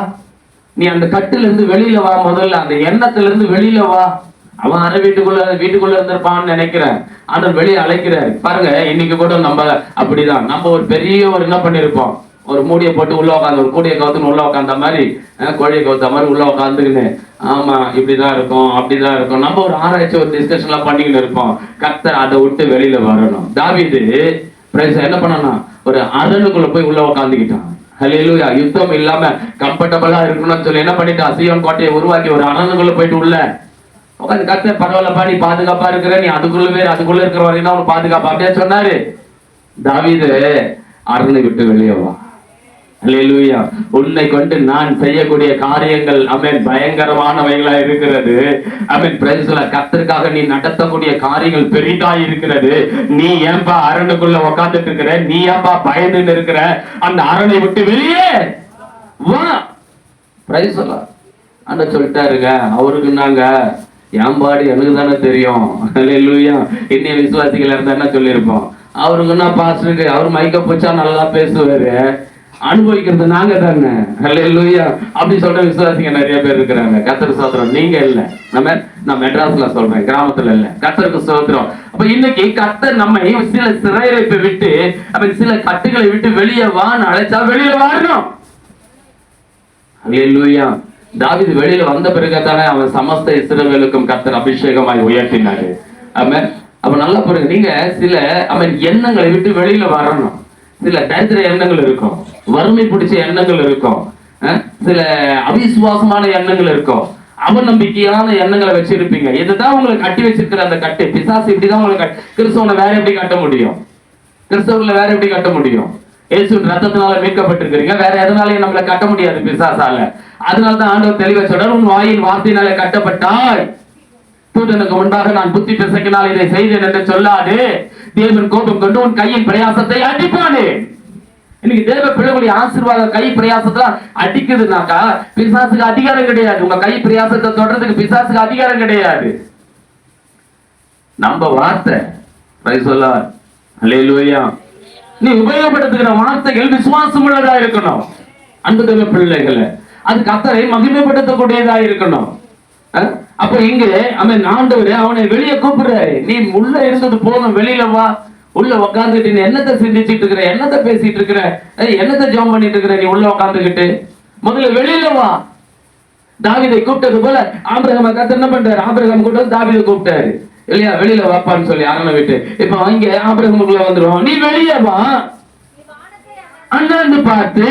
நீ அந்த கட்டுல இருந்து வெளியில வா, முதல்ல அந்த எண்ணத்துல இருந்து வெளியில வா. அவன் அரை வீட்டுக்குள்ள இருந்திருப்பான்னு நினைக்கிறேன். ஆண்டவர் வெளியே அழைக்கிறாரு. பாருங்க, இன்னைக்கு கூட நம்ம அப்படிதான், நம்ம ஒரு பெரிய ஒரு என்ன பண்ணிருப்போம், ஒரு மூடியை போட்டு உள்ள உட்காந்து, ஒரு கூடிய கவுத்துன்னு உள்ள உட்காந்த மாதிரி, கோழியை கவுத்த மாதிரி உள்ள உட்காந்துக்கின்னு, ஆமா இப்படிதான் இருக்கும் அப்படிதான் இருக்கும், நம்ம ஒரு ஆராய்ச்சி ஒரு டிஸ்கஷன் எல்லாம் பண்ணிக்கிட்டு இருப்போம். கர்த்தர் அதை விட்டு வெளியில வரணும். தாவீது என்ன பண்ணா, ஒரு அரணுக்குள்ள போய் உள்ள உட்காந்துக்கிட்டான். ஹல்லேலூயா. யுத்தம் இல்லாம கம்ஃபர்டபுளா இருக்கணும்னு சொல்லி என்ன பண்ணிட்டான், சீயோன் கோட்டையை உருவாக்கி ஒரு அரணுக்குள்ள போயிட்டு உள்ள உட்காந்து, கர்த்தர் பரவாயில்லப்பா நீ பாதுகாப்பா இருக்கிற, நீ அதுக்குள்ள இருக்கிற வரைக்கும் அவனுக்கு பாதுகாப்பா அப்படியே சொன்னாரு. தாவீது அரண்யை விட்டு வெளியே வா. அல்லேலூயா. உன்னை கொண்டு நான் செய்யக்கூடிய காரியங்கள் ஆமென் பயங்கரமானவைகளா இருக்கிறது. ஆமென். Praise the lord. கர்த்தருக்காக நீ நடத்தக்கூடிய காரியங்கள் பெரிதா இருக்கிறது. நீ ஏன்பா அரணுக்குள்ள உட்கார்ந்துட்டு இருக்கிற, நீ ஏன்பா பயந்துட்டு இருக்கிற, அந்த அரணை விட்டு வெளியே வா. Price the Lord. ஆண்டவர் சொல்லிட்டாருங்க, அவருக்கு நாங்க ஏம்பாடி எனக்கு தானே தெரியும். அல்லேலூயா. இன்னைய விசுவாசிகள் இருந்தா என்ன சொல்லியிருப்போம், அவருக்குன்னா பாஸ்டருக்கு அவர் மைக்க போச்சா நல்லா பேசுவாரு, அனுபவிக்கிறது நாங்க தானே. அல்லேலூயா. அப்படி சொல்ற விசுவாசிங்க நிறைய பேர் இருக்கிறாங்க. கர்த்தர் ஸ்தோத்திரம். நீங்க இல்ல, நான் மெட்ராஸ்ல சொல்றேன், கிராமத்துல இல்ல. கர்த்தருக்கு ஸ்தோத்திரம். அப்ப இன்னைக்கு கர்த்தர் நம்மை சில சிறையிருப்பை விட்டு, அப்ப சில கட்டுகளை விட்டு வெளியே வான்னு அழைச்சா வெளியில வரணும். அல்லேலூயா. தாவீது வெளியில வந்த பிறகுதானே அவன் சமஸ்த இஸ்ரவேலுக்கும் கர்த்தர் அபிஷேகமாய் உயர்த்தினாரு. ஆமென். அப்ப நல்லா பாருங்க, நீங்க சில எண்ணங்களை விட்டு வெளியில வரணும். சில தரித்திர எண்ணங்கள் இருக்கும், வறுமை பிடிச்ச எண்ணங்கள் இருக்கும், சில அவிசுவாசமான எண்ணங்கள் இருக்கும், அவநம்பிக்கையான எண்ணங்களை வச்சிருப்பீங்க. இதுதான் உங்களை கட்டி வச்சிருக்கிற அந்த கட்டு. பிசாசு இப்படிதான் உங்களை கிறிஸ்தவனை வேற எப்படி கட்ட முடியும், கிறிஸ்தவர்களை வேற எப்படி கட்ட முடியும்? இயேசுவின் ரத்தத்தினால மீட்கப்பட்டிருக்கிறீங்க, வேற எதனாலையும் நம்மளை கட்ட முடியாது பிசாசால. அதனாலதான் ஆண்டவர் தெளிவா சொல்றார், உன் வாயின் வார்த்தையினாலே கட்டப்பட்டாய், தூதனுக்கு முன்பாக நான் புத்தி பிசக்கினால் இதை செய்தேன் என்று சொல்லாது, தேவன் கோபம் கொண்டு உன் கையின் பிரயாசத்தை அடிப்பானே. இன்னைக்கு தேவ பிள்ளைகளுடைய ஆசீர்வாத கை பிரயாசத்துல அடிக்குதுனாக்கா பிசாசுக்கு அதிகாரம் கிடையாது. உங்க கை பிரயாசத்தை தொடர்றதுக்கு பிசாசுக்கு அதிகாரம் கிடையாது. நம்ம வார்த்தை அல்லேலூயா, நீ உபயோகப்படுத்துகிற வார்த்தைகள் விசுவாசம் உள்ளதா இருக்கணும். அன்பு தேவ பிள்ளைகளை, அது கர்த்தரை மகிமைப்படுத்தக்கூடியதா இருக்கணும். அப்ப இங்க அவன் ஆண்டவரே அவனை வெளியே கூப்பிடுறாரு. நீ உள்ள இருந்தது போதும், வெளியில வா. உள்ள உட்காந்துட்டு நீ என்னத்தை சிந்திச்சுட்டு இருக்கிற, என்னத்தை பேசிட்டு இருக்கிற, என்னத்தை ஜெபம் பண்ணிட்டு இருக்கிற, நீ உள்ள உட்காந்துக்கிட்டு முதல்ல வெளியில வா. தாவீதை கூப்பிட்டது போல ஆபிரகாம் கர்த்தர் என்ன பண்றாரு, ஆபிரகாம் கூப்பிட்டு தாவீதை கூப்பிட்டாரு இல்லையா, வெளியில வாப்பான்னு சொல்லி அரண்மனை விட்டு. இப்ப இங்க ஆபிரகாமுக்குள்ள வந்துடும், நீ வெளியே வா, அண்ணாந்து பார்த்து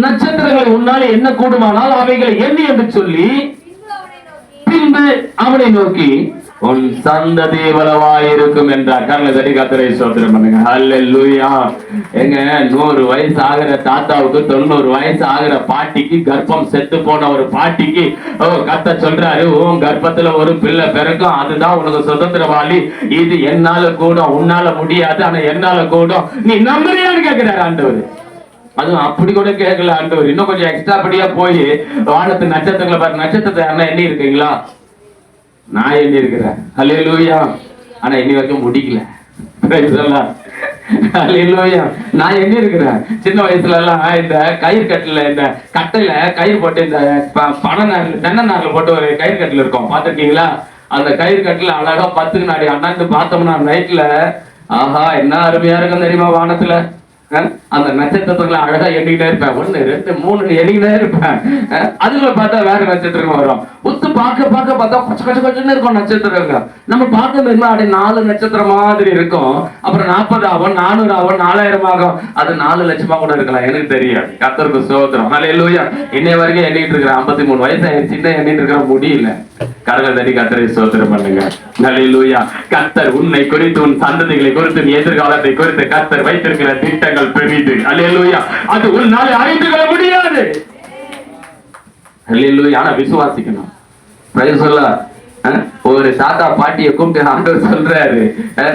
நட்சத்திரங்களை உன்னாலே என்ன கூடுமானால் அவைகளை எண்ணி என்று சொல்லி பின்பு அவனை நோக்கி உன் சந்ததி வளவாயிருக்கும் என்றார். கர்ண தடி கர்த்தரை ஸ்தோத்திரம் பண்ணுங்க. ஹல்லேலூயா. எங்க 100 வயசு ஆகிற தாத்தாவுக்கு 90 வயசு ஆகிற பாட்டிக்கு கர்ப்பம் செத்து போன ஒரு பாட்டிக்கு கர்த்தர் சொல்றாரு, உன் கர்ப்பத்துல ஒரு பிள்ளை பிறக்கும், அதுதான் உனக்கு சுதந்திரவாளி. இது என்னால கூடும், உன்னால முடியாது, ஆனா என்னால கூடும், நீ நம்புறியான்னு கேட்கிறாரு ஆண்டவர். அதுவும் அப்படி கூட கேட்கல ஆண்டவர், இன்னும் கொஞ்சம் எக்ஸ்ட்ரா படியா போய் வானத்து நட்சத்திரங்களை பாரு, நட்சத்திரத்தை யாருன்னா எண்ணி இருக்கீங்களா? நான் எண்ணி இருக்கிறேன். அல்லேலூயா. ஆனா எண்ணி வைக்க முடியல. அல்லேலூயா. நான் எண்ணி இருக்கிறேன். சின்ன வயசுல எல்லாம் இந்த கயிறு கட்டில, இந்த கட்டையில கயிறு போட்டு, இந்த பனை நாரில் தென்னை நாரில் போட்டு ஒரு கயிறு கட்டில் இருக்கும், பாத்துருக்கீங்களா? அந்த கயிறு கட்டில அழகா 10 நாடி அண்ணாந்து பார்த்தோம்னா நைட்ல ஆஹா என்ன அருமையா இருக்கும் தெரியுமா வானத்துல. அந்த நட்சத்திரத்துல அழகா எண்ணிக்கிட்டே இருப்பேன், 1 2 3 எண்ணிக்கிட்டே இருப்பேன். அதுல பார்த்தா வேற நட்சத்திரம் வரும். உத்து பார்க்க பார்த்தா கொஞ்சம் இருக்கும் நட்சத்திரங்க. நம்ம பார்க்க 4 நட்சத்திரம் மாதிரி இருக்கும். அப்புறம் 40 ஆகும், 400 ஆகும், 4000 ஆகும். அது 4 லட்சமா கூட இருக்கலாம், எனக்கு தெரியாது. கர்த்தருக்கு ஸ்தோத்திரம். அல்லேலூயா. இன்னைய வரைக்கும் எண்ணிட்டு இருக்கிறேன். 53 வயசு ஆயிடுச்சு, எண்ணிட்டு இருக்கிற முடியல. கரங்களை தட்டி கர்த்தரை ஸ்தோத்திரம் பண்ணுங்க. அல்லேலூயா. கர்த்தர் உன்னை குறித்து, உன் சந்ததிகளை குறித்து, எதிர்காலத்தை குறித்து கர்த்தர் வைத்திருக்கிற திட்டங்கள் பெரிது. அல்லேலூயா. அது உன்னால அறிந்து கொள்ள முடியாது. அல்லேலூயா. ஆனா விசுவாசிக்கணும். பிரைஸ் சொல்லார். ஒரு தாத்தா பாட்டியை கூப்பிட்டு ஆண்டவர் சொல்றாரு,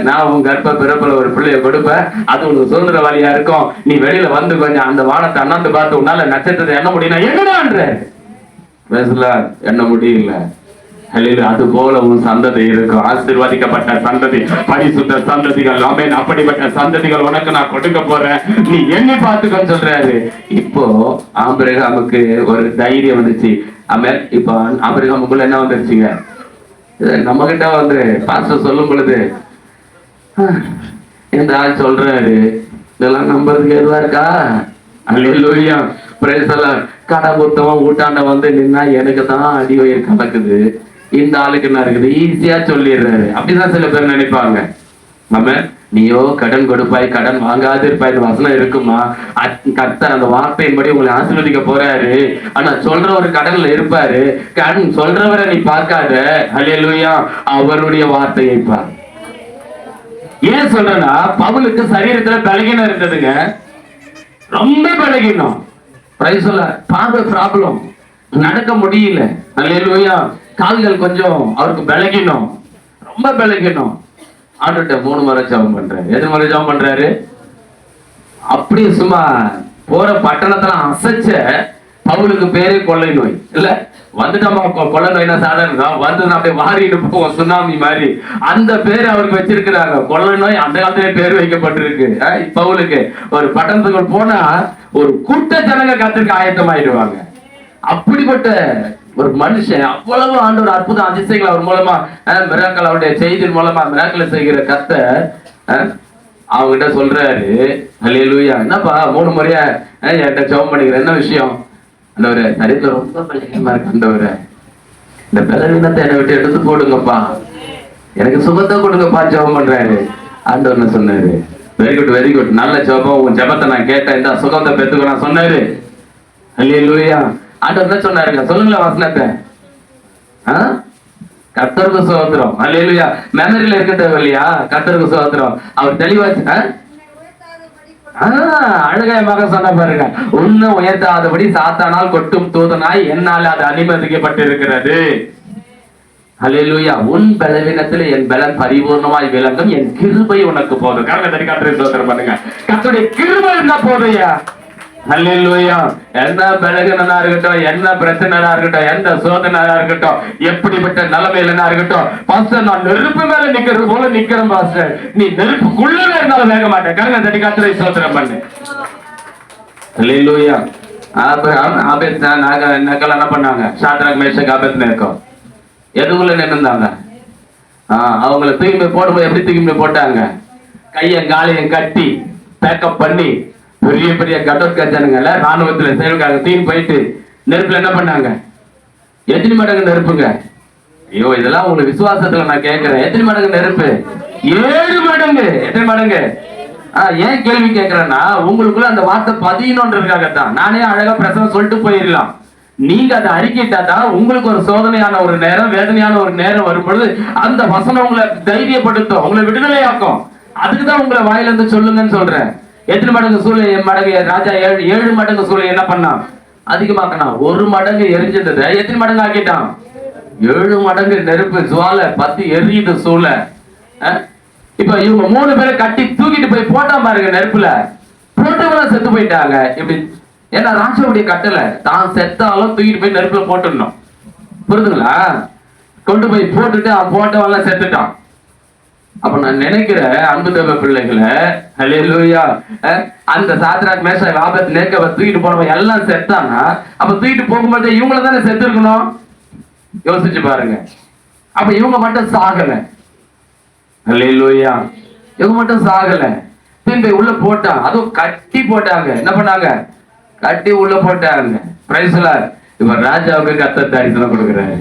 நான் உன் கர்ப்ப பிறப்புல ஒரு பிள்ளைய கொடுப்பேன், அது உனக்கு சுதந்திரவாளியா இருக்கும், நீ வெளியில வந்து கொஞ்சம் அந்த வானத்தை அண்ணாந்து பார்த்து உன்னால நட்சத்திரத்தை எண்ண முடியும். என்னடான்றாரு. எண்ண முடியல. அது போல உன் சந்ததி இருக்கும். ஆசீர்வதிக்கப்பட்ட சந்ததி, பரிசுத்த சந்ததிகள். ஆமென். அப்படிப்பட்ட சந்ததிகள் உனக்கு நான் கொடுக்க போறேன், நீ எண்ணி பார்த்துக்கன்னு சொல்றாரு. இப்போ ஆபிரகாமுக்கு ஒரு தைரியம் வந்துச்சு. ஆமென். இப்போ ஆபிரகாமுக்குள்ள என்ன வந்துருச்சுங்க, நம்ம கிட்ட வந்து பாஸ்டர் சொல்லும் பொழுது இந்த ஆள் சொல்றாரு, இதெல்லாம் நம்புறதுக்கு எதுவா இருக்கா? அல்லேலூயா. பிரைஸ் எல்லாம். கடை குத்தவன் ஊட்டாண்ட வந்து நின்னா எனக்கு தான் அடி வயிறு கலக்குது, இந்த ஆளுக்கு என்ன இருக்குது, ஈஸியா சொல்லிடுறாரு. அப்படிதான் சில பேர் நினைப்பாங்க. நம்ம நீயோ கடன் கொடுப்பாய், கடன் வாங்காது இருப்பாய், வசனம் இருக்குமா? கர்த்தர் அந்த வார்த்தையின்படி உங்களை ஆசீர்வதிக்க போறாரு. ஆனா சொல்றவர் கடன்ல இருப்பாரு. கடன் சொல்றவரை நீ பார்க்காத. அல்லேலூயா. அவருடைய வார்த்தையை பார். ஏன் சொல்றேன்னா, பவுலுக்கு சரீரத்துல பலகீனம் இருந்ததுங்க, ரொம்ப பலகீனம். பிரைஸ் சொல்ல, பார்வை ப்ராப்ளம், நடக்க முடியல. அல்லேலூயா. கால்கள் கொஞ்சம் அவருக்கு பலகீனம், ரொம்ப பலகீனம். ஆண்டுகிட்ட 3 முறை ஜெபம் பண்றாரு. எத்தனை முறை ஜெபம் பண்றாரு? அப்படியே சும்மா போற பட்டணத்துல அசைச்ச பவுலுக்கு பேரு கொள்ளை நோய் இல்ல. வந்துட்டோமா, கொள்ளை நோய்னா சாதாரண வந்து அப்படியே வாரிட்டு போவோம், சுனாமி மாதிரி. அந்த பேரு அவருக்கு வச்சிருக்கிறாங்க. கொள்ளை நோய் அந்த காலத்திலே பேர் வைக்கப்பட்டிருக்கு பவுலுக்கு. ஒரு பட்டணத்துக்கு போனா ஒரு கூட்ட ஜனங்க கத்திற்கு ஆயத்தமாயிடுவாங்க. அப்படிப்பட்ட ஒரு மனுஷன், அவ்வளவு ஆண்டவர் அற்புத அதிசயங்கள் அவர் மூலமா, மிராக்கள் அவருடைய செய்தியின் மூலமா மிராக்களை செய்கிற கர்த்தர் அவங்ககிட்ட சொல்றாரு, அல்லேலூயா, என்னப்பா 3 முறையா என்கிட்ட ஜெபம் பண்ணிக்கிறேன், என்ன விஷயம்? ஆண்டவரே, சரீரத்துல ரொம்ப பலகீனமா இருக்கு ஆண்டவரே, இந்த பலவீனத்தை என்னை விட்டு எடுத்து போடுங்கப்பா, எனக்கு சுகத்தை கொடுங்கப்பா ஜெபம் பண்றாரு. ஆண்டவர் என்ன சொன்னாரு? வெரி குட், வெரி குட், நல்ல ஜெபம், உன் ஜெபத்தை நான் கேட்டேன், இந்த சுகத்தை பெற்றுக்க நான் சொன்னாரு. அல்லேலூயா. ஆண்டவர் என்ன சொன்னாருங்க? சொல்லுங்களேன் வசனத்தை. கர்த்தருக்கு ஸ்தோத்திரம். அல்லேலூயா. மெமரியில இருக்க தேவையில்லையா? கர்த்தருக்கு ஸ்தோத்திரம். அவர் தெளிவாச்சு. அழகாய மகன் சொன்ன பாருங்க, உன்னை உயர்த்தாதபடி சாத்தானால் கொட்டும் தூதனாய் என்னால் அது அனுமதிக்கப்பட்டிருக்கிறது. ஹல்லேலூயா. உன் பலவீனத்தில் என் பலன் பரிபூர்ணமாய் விளங்கும், என் கிருபை உனக்கு போதும். கர்த்தரை ஸ்தோத்திரம் பண்ணுங்க. கர்த்தருடைய கிருபை என்ன போதையா? ஹல்லேலூயா. என்ன பலவீனனா இருக்கட்டும், என்ன பிரச்சனையா இருக்கட்டும், எந்த சோதனையா இருக்கட்டும், எப்படிப்பட்ட நிலைமையிலனா இருக்கட்டும், பாஸ்டர் நான் நெருப்பு மேல நிக்கிறது போல நிக்கிறேன் பாஸ்டர், நீ நெருப்புக்குள்ள இருந்தாலும் வேக மாட்டேன். கர்த்தரை ஸ்தோத்திரம் பண்ணு. ஹல்லேலூயா. நக்கல் என்ன பண்ணாங்க? சாத்ராக் மேஷக் ஆபேத்நேகோ எதுக்குள்ள நின்றுந்தாங்க? அவங்களை தூக்கி போடும்போது எப்படி தூக்கி போட்டாங்க? கையை காலையும் கட்டி பேக்கப் பண்ணி பெரிய பெரிய கடற்கஜனுங்கள ராணுவத்துல செயல்காக தூக்கி போயிட்டு நெருப்புல என்ன பண்ணாங்க? எத்தனை மடங்கு நெருப்புங்க? ஐயோ, இதெல்லாம் உங்களுக்கு விசுவாசத்துல நான் கேட்கிறேன். எத்தனை மடங்கு நெருப்பு? 7 மடங்கு. எத்தனை மடங்கு? ஏன் கேள்வி கேட்கிறேன்னா, உங்களுக்குள்ள அந்த வார்த்தை பதியணுன்றதுக்காகத்தான். நானே அழகா பிரசவம் சொல்லிட்டு போயிடலாம். நீங்க அதை அறிக்கிட்டா தான் உங்களுக்கு ஒரு சோதனையான ஒரு நேரம், வேதனையான ஒரு நேரம் வரும் பொழுது அந்த வசனம் உங்களை தைரியப்படுத்தும், உங்களை விடுதலையாக்கும். அதுக்குதான் உங்களை வாயில இருந்து சொல்லுங்கன்னு சொல்றேன். எத்தனை மடங்கு சூளை மடங்கு? ராஜா 7 மடங்கு சூளை என்ன பண்ணான்? அதிகமாக்கினான். 1 மடங்கு எரிஞ்சது எத்தனை மடங்கு ஆக்கிட்டான்? 7 மடங்கு நெருப்பு ஜுவாலை பத்தி எரியுது சூளை. இப்ப இவங்க 3 பேரை கட்டி தூக்கிட்டு போய் போட்டா பாருங்க, நெருப்புல போட்டவங்க செத்து போயிட்டாங்க. இப்படி ஏன்னா ராஜாவுடைய கட்டளை, தான் செத்தாலும் தூக்கிட்டு போய் நெருப்புல போட்டுடணும். புரியுதுங்களா? கொண்டு போய் போட்டுட்டு அவன் போட்டவெல்லாம் செத்துட்டான். அப்ப நான் நினைக்கிறேன் அன்பு தேவ பிள்ளைகளை, ஹல்லேலூயா, அந்த சாத்ராக் மேஷாக் ஆபேத்நேகோவை தூக்கிட்டு போனவன் எல்லாம் செத்தானா, அப்ப தூக்கிட்டு போகும்போது இவங்கள தானே செத்து இருக்கணும். யோசிச்சு பாருங்க. அப்ப இவங்க மட்டும் சாகல. ஹல்லேலூயா. இவங்க மட்டும் சாகல, திரும்பி உள்ள போட்டான். அதுவும் கட்டி போட்டாங்க. என்ன பண்ணாங்க? கட்டி உள்ள போட்டாங்க. Price the Lord. இப்ப ராஜாவுக்கு கர்த்தர் தரிசனம் கொடுக்கிறாரு.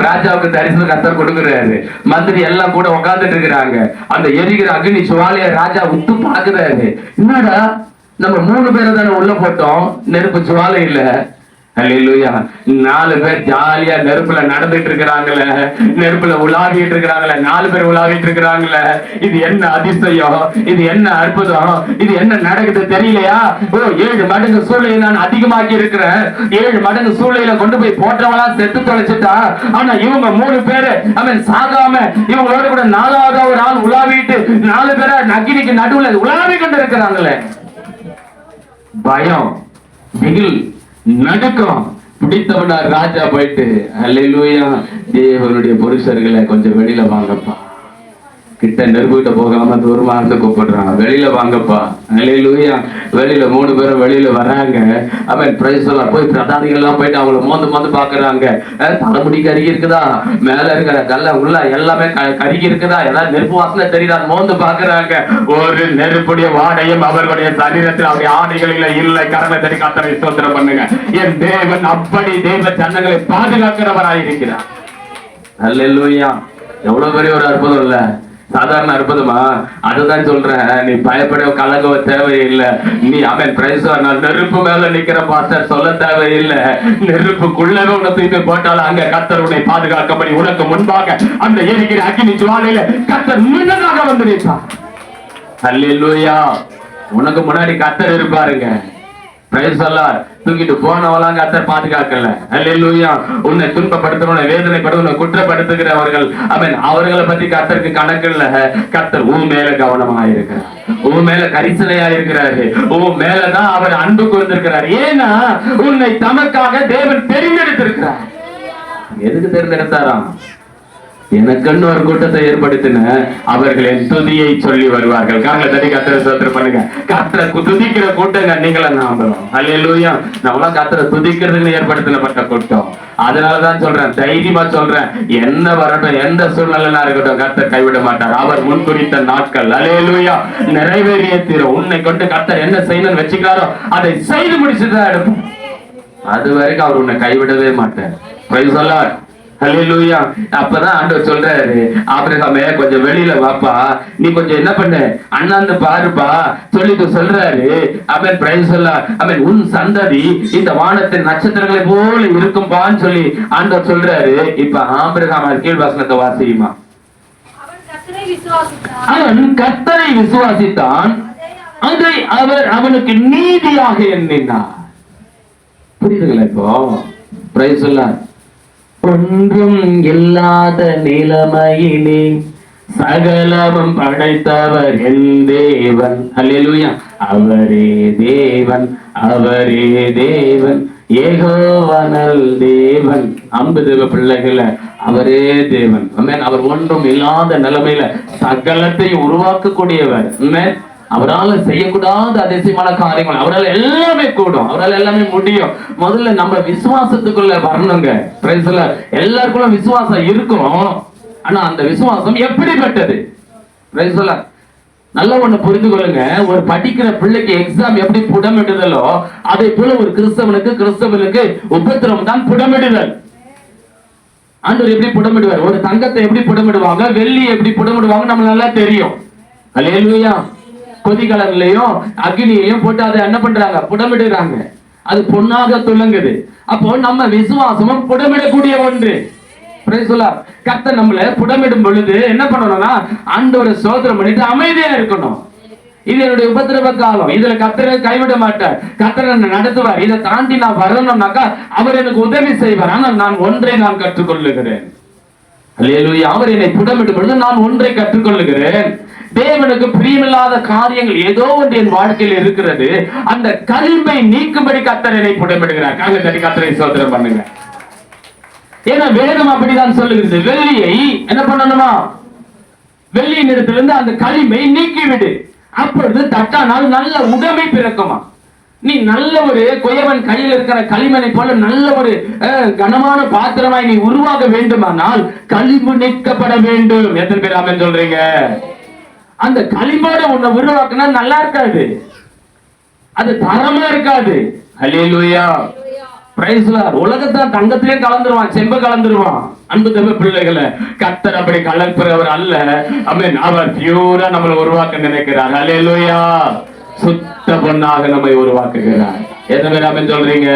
ராஜாவுக்கு தரிசனம் கர்த்தர் கொடுக்கிறாரு. மந்திரி எல்லாம் கூட உட்கார்ந்துட்டு இருக்கிறாங்க. அந்த எரிகிற அக்னி சுவாலைய ராஜா உத்து பாக்குறாரு. என்னடா, நம்ம 3 பேரை தானே உள்ள போட்டோம், நெருப்பு சுவாலை இல்ல. ஹல்லேலூயா. 4 பேர் ஜாலியா நெருப்புல நடந்துட்டு இருக்கிறாங்களே, நெருப்புல உலாவிட்டு இருக்கிறாங்களே, 4 பேர் உலாவிட்டு இருக்கிறாங்களே. இது என்ன அதிசயம், இது என்ன அற்புதம், இது என்ன நடக்குது தெரியலையா? 7 மடங்கு சூளையை நான் அதிகமாக்கி இருக்கிறேன். 7 மடங்கு சூளையில கொண்டு போய் போட்டவங்களா செத்து தொலைச்சிட்டா. ஆனா இவங்க 3 பேரு அவன் சாகாம இவங்களோட கூட 4வது ஒரு ஆள் உலாவிட்டு 4 பேரை அக்கினிக்கு நடுவுல உலாவி கொண்டு இருக்கிறாங்களே. பயம், திகில், நடுக்கம் பிடித்தவனா ராஜா போயிட்டு, அல்லேலூயா, தேவனுடைய புருஷர்களை கொஞ்சம் வெளியில வாங்கப்பா. கிட்ட நெருப்புகிட்ட போகாம தூரமா இருந்து கூப்பிடுறான், வெளியில வாங்கப்பா. அல்லேலூயா. வெளியில 3 பேரும் வெளியில வராங்க. அவன் பிரைஸ் எல்லாம் போய் பிரதானிகள் எல்லாம் போயிட்டு அவங்கள மோந்து பாக்குறாங்க. தலைமுடி கருகி இருக்குதா, மேல இருக்கிற கல்ல உள்ள எல்லாமே கருகி இருக்குதா, ஏதாவது நெருப்பு வாசனை தெரியுதா, மோந்து பாக்குறாங்க. ஒரு நெருப்புடைய வாடையும் அவர்களுடைய சரீரத்தில் அவருடைய ஆடைகளில இல்லை. கரங்களை தட்டி கர்த்தரை ஸ்தோத்திரம் பண்ணுங்க. என் தேவன் அப்படி தேவ ஜனங்களை பாதுகாக்கிறவராயிருக்கிறார். அல்லேலூயா. எவ்வளவு பெரிய ஒரு அற்புதம் இல்ல? சாதாரண அற்புதமா? அதுதான் சொல்றேன். நீ பயப்பட கலங்க தேவையில்லை. நீ அவன் பிரைஸ் நான் நெருப்பு மேல நிக்கிற பாஸ்டர் சொல்ல தேவையில்லை. நெருப்புக்குள்ளவே உன்னை தூக்கி போட்டாலும் அங்க கர்த்தர் உன்னை பாதுகாக்கப்படி உனக்கு முன்பாக அந்த எரிகிற அக்கினி ஜுவாலையில கர்த்தர் முன்னதாக வந்து நிற்பார். அல்லேலூயா. உனக்கு முன்னாடி கர்த்தர் இருப்பாருங்க. பிரைஸ் எல்லாம் தூக்கிட்டு போனவெல்லாம் கர்த்தர் பாதுகாக்கல. அல்லேலூயா. உன்னை துன்பப்படுத்துறவனை, வேதனைப்படுத்துவனை, குற்றப்படுத்துகிறவர்கள் அவர்களை பத்தி கர்த்தருக்கு கணக்கு இல்ல. கர்த்தர் உன் மேல கவனமா இருக்கிறார், உன் மேல கரிசனையா இருக்கிறாரு, உன் மேலதான் அவர் அன்பு கூர்ந்திருக்கிறார். ஏன்னா உன்னை தமக்காக தேவன் தெரிந்தெடுத்திருக்கிறார். எதுக்கு தெரிந்தெடுத்தாராம்? எனக்குன்னு ஒரு கூட்டத்தை ஏற்படுத்தின அவர்களின் துதியை சொல்லி வருவார்கள். கர்த்தரை ஸ்தோத்திரம் பண்ணுங்க. கர்த்தரை துதிக்கிற கூட்டங்க நீங்கள நாமளும். அல்லேலூயா. நம்மளாம் கர்த்தரை துதிக்கிறதுக்கு ஏற்படுத்தினப்பட்ட கூட்டம். அதனாலதான் சொல்றேன், தைரியமா சொல்றேன், என்ன வரட்டும், எந்த சூழ்நிலையா இருக்கட்டும், கர்த்தர் கைவிட மாட்டார். அவர் முன்குறித்த நாட்கள் அல்லேலூயா நிறைவேறிய தீரும். உன்னை கொண்டு கர்த்தர் என்ன செய்யணும்னு வச்சுக்கிறாரோ அதை செய்து முடிச்சுதான் எடுப்போம். அது வரைக்கும் அவர் உன்னை கைவிடவே மாட்டார். Praise the lord. ஹல்லேலூயா. அப்பதான் ஆண்டவர் சொல்றாரு, ஆபிரகாமே கொஞ்சம் வெளியில வாப்பா, நீ கொஞ்சம் என்ன பண்ணு, அண்ணாந்து பாருப்பா சொல்லிட்டு சொல்றாரு. அவன் பிரைஸ் தி லார்ட். அவன் உன் சந்ததி இந்த வானத்தின் நட்சத்திரங்களை போல இருக்கும்பான்னு சொல்லி ஆண்டவர் சொல்றாரு. இப்ப ஆபிரகாம் கீழ்வாசனத்தை வாசியுமா. அவன் கர்த்தரை விசுவாசித்தான், அதை அவர் அவனுக்கு நீதியாக எண்ணினார். புரியுதுங்களா? இப்போ பிரைஸ் தி லார்ட். ஒன்றும் இல்லாத நிலைமையிலே சகலமும் படைத்தவர் என் தேவன். அல்லேலூயா. அவரே தேவன், அவரே தேவன், ஏகோவனல் தேவன். அன்பு தேவ பிள்ளைகள, அவரே தேவன். ஆமென். அவர் ஒன்றும் இல்லாத நிலைமையில சகலத்தையும் உருவாக்கக்கூடியவர். ஆமென். அவரால் செய்யக்கூடாத அதிசயமான காரியங்கள், அவரால் எல்லாமே கூடும், அவரால் எல்லாமே முடியும். முதல்ல நம்ம விசுவாசத்துக்குள்ள வரணுங்க. எல்லாருக்குள்ள விசுவாசம் இருக்கும். ஆனா அந்த விசுவாசம் எப்படிப்பட்டது? நல்ல ஒண்ணு புரிந்து கொள்ளுங்க. ஒரு படிக்கிற பிள்ளைக்கு எக்ஸாம் எப்படி புடமிடுதலோ அதே போல ஒரு கிறிஸ்தவனுக்கு உபத்திரம் தான் புடமிடுதல். ஆண்டவர் எப்படி புடமிடுவார்? ஒரு தங்கத்தை எப்படி புடமிடுவாங்க, வெள்ளி எப்படி புடமிடுவாங்க நம்ம நல்லா தெரியும். அல்லேலூயா. கொதிகலன்லயும் அக்னியையும் போட்டு அதை என்ன பண்றாங்க? புடமிடுறாங்க. அது பொன்னாக துலங்குது. அப்போ நம்ம விசுவாசமும் புடமிடக்கூடிய ஒன்று. கர்த்தர் நம்மள புடமிடும் பொழுது என்ன பண்ணணும்னா ஆண்டவரை சோதனம் பண்ணிட்டு அமைதியா இருக்கணும். இது என்னுடைய உபத்திரவ காலம், இதுல கர்த்தரை கைவிட மாட்டார், கர்த்தர் என்னை நடத்துவார். இதை தாண்டி நான் வரணும்னாக்கா அவர் எனக்கு உதவி செய்வார். ஆனால் நான் ஒன்றை நான் கற்றுக்கொள்ளுகிறேன். அல்லேலூயா. அவர் என்னை புடமிடும் பொழுது நான் ஒன்றை கற்றுக்கொள்ளுகிறேன். தேவனுக்கு பிரியமில்லாத காரியங்கள் ஏதோ ஒன்று என் வாழ்க்கையில் இருக்கிறது. அந்த களிம்பை நீக்கும்படி கர்த்தர் என்னை புடமிடுகிறார். கர்த்தரை சோதனம் பண்ணுங்க. ஏன்னா வேதம் அப்படிதான் சொல்லுகிறது. வெள்ளியை என்ன பண்ணணுமா? வெள்ளியின் இடத்திலிருந்து அந்த களிம்பை நீக்கிவிடு, அப்பொழுது தட்டானால் நல்ல உடைமை பிறக்குமா. நீ நல்ல ஒரு கொயவன் கையில் இருக்கிற களிமனை போல நல்ல ஒரு கனமான பாத்திரமாய் நீ உருவாக வேண்டுமானால் களிம்பு நீக்கப்பட வேண்டும். எத்தனை பேர் ஆமென் சொல்றீங்க? அந்த களிம்போட உன்னை உருவாக்குனா நல்லா இருக்காது, அது தரமா இருக்காது. அல்லேலூயா. Praise lord. உலகத்தான் தங்கத்திலே கலந்துருவான், செம்பு கலந்துருவான். அன்பு தேவ பிள்ளைகளை, கர்த்தர் அப்படி கலப்புறவர் அல்ல. ஆமென். அவர் பியூரா நம்மளை உருவாக்க நினைக்கிறார். அல்லேலூயா. சுத்த பொன்னாக நம்மை உருவாக்குகிறார். எத்தனை பேர் ஆமென் சொல்றீங்க?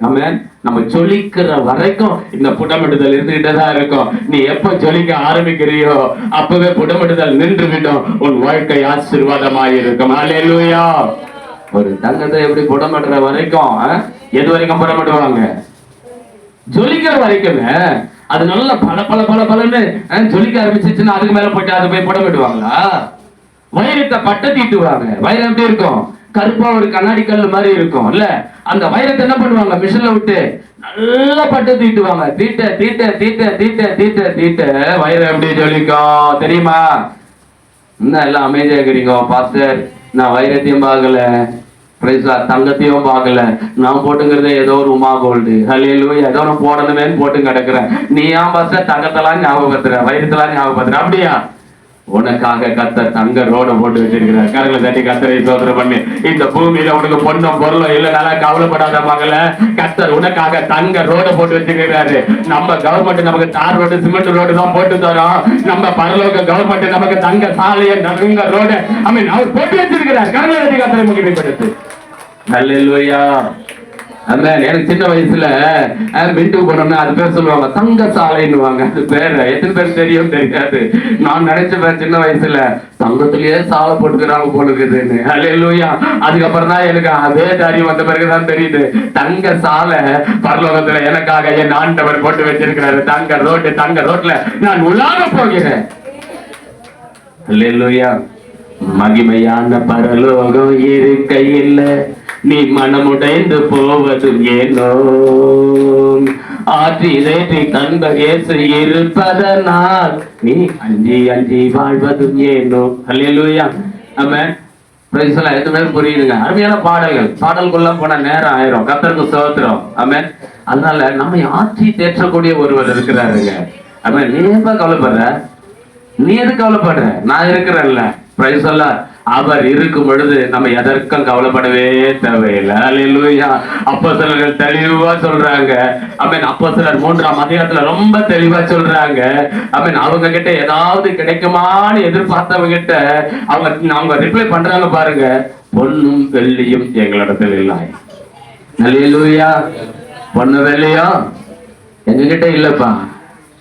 ஆமென். நம்ம ஜொலிக்கிற வரைக்கும் இந்த புடமிடுதல் இருந்துகிட்டே தான் இருக்கும். நீ எப்ப ஜொலிக்க ஆரம்பிக்கிறியோ அப்பவே புடமிடுதல் நின்று விடும். உன் வாழ்க்கை ஆசீர்வாதமாய் இருக்கும். அல்லேலூயா. ஒரு தங்கத்தை எப்படி புடமிடுற வரைக்கும், எது வரைக்கும் புடமிடுவாங்க? ஜொலிக்கிற வரைக்கும். அது நல்ல பல ஜொலிக்க ஆரம்பிச்சிச்சுன்னா அதுக்கு மேல போயிட்டு அதை போய் புடமிடுவாங்களா? வைரத்தை பட்ட தீட்டுவாங்க. வைரம் எப்படி இருக்கும்? கருப்பா ஒரு கண்ணாடி கல்லு மாதிரி இருக்கும் இல்ல? அந்த வைரத்தை என்ன பண்ணுவாங்க? மிஷின்ல விட்டு நல்லா பட்டு தீட்டுவாங்க. தீட்ட தீட்ட தீட்ட தீட்ட தீட்ட தீட்ட வைரம் எப்படி ஜொலிக்கும் தெரியுமா? இன்னும் எல்லாம் அமைதியா இருக்கிறீங்க பாஸ்டர். நான் வைரத்தையும் பார்க்கல, தங்கத்தையும் பார்க்கல, நான் போட்டுங்கிறதே ஏதோ ஒரு உமா கோல்டு. அல்லேலூயா. ஏதோ ஒன்று போடணுமேன்னு போட்டு கிடக்குறேன். நீ ஏன் பாஸ்டர் தங்கத்தெல்லாம் ஞாபகப்படுத்துற, வைரத்தெல்லாம் ஞாபகப்படுத்துற? அப்படியா? உனக்காக கர்த்தர் தங்க ரோட போட்டு வச்சிருக்கிறார். கரங்களை தட்டி கர்த்தரை சோதனை பண்ணி, இந்த பூமியில உனக்கு பொண்ணும் பொருளும் இல்ல, நல்லா கவலைப்படாத மகள, கர்த்தர் உனக்காக தங்க ரோட போட்டு வச்சிருக்கிறாரு. நம்ம கவர்மெண்ட் நமக்கு தார் ரோடு சிமெண்ட் ரோடு தான் போட்டு தரோம். நம்ம பரலோக கவர்மெண்ட் நமக்கு தங்க சாலைய தங்க ரோடு அவர் போட்டு வச்சிருக்கிறார். கரங்களை தட்டி கர்த்தரை முக்கியப்படுத்து. அல்லேலூயா. எனக்கு சின்ன வயசுல வீட்டுக்கு போனோம்னா அது பேர் சொல்லுவாங்க தங்க சாலைன்னுவாங்க. அது பேர் எத்தனை பேர் தெரியும் தெரியாது. நான் நினைச்சேன் சின்ன வயசுல தங்கத்திலேயே சாலை போட்டுக்கிறாங்க போல இருக்குதுன்னு. அல்லேலூயா. அதுக்கப்புறம் தான் எனக்கு அதே தைரியம் வந்த பிறகுதான் தெரியுது, தங்க சாலை பரலோகத்துல எனக்காக என் ஆண்டவர் போட்டு வச்சிருக்கிறாரு. தங்க ரோட்டு, தங்க ரோட்ல நான் உலாக போகிறேன். அல்லேலூயா. மகிமையான பரலோகம் இருக்கையில் நீ மனமுடைந்து போவதும் ஏனோ, ஆற்றி கண்பர் இயேசு இருப்பதனால் நீ அஞ்சி அஞ்சி வாழ்வதும் ஏனோ. அல்லேலூயா. ஆமென். பிரைஸ் எல்லாம் எதுவுமே புரியுதுங்க. அருமையான பாடல்கள். பாடல்குள்ள போன நேரம் ஆயிரும். கர்த்தருக்கு ஸ்தோத்திரம். ஆமென். அதனால நம்மை ஆற்றி தேற்றக்கூடிய ஒருவர் இருக்கிறாருங்க. ஆமென். நீ எப்ப கவலைப்படுற? நீ எது கவலைப்படுற? நான் இருக்கிறேன்ல. பிரைஸ் எல்லாம் அவர் இருக்கும் பொழுது நம்ம எதற்கும் கவலைப்படவே தேவையில்லை. அல்லேலூயா. அப்போஸ்தலர்கள் தெளிவா சொல்றாங்க. ஆமென். அப்போஸ்தலர் 3ஆம் அதிகாரத்துல ரொம்ப தெளிவா சொல்றாங்க. ஆமென். அவங்க கிட்ட ஏதாவது கிடைக்குமான்னு எதிர்பார்த்தவங்க கிட்ட அவங்க ரிப்ளை பண்றாங்க பாருங்க. பொன்னும் வெள்ளியும் எங்களிடத்தில் இல்லை. அல்லேலூயா. பொண்ணு வெள்ளியும் எங்க கிட்ட இல்லப்பா.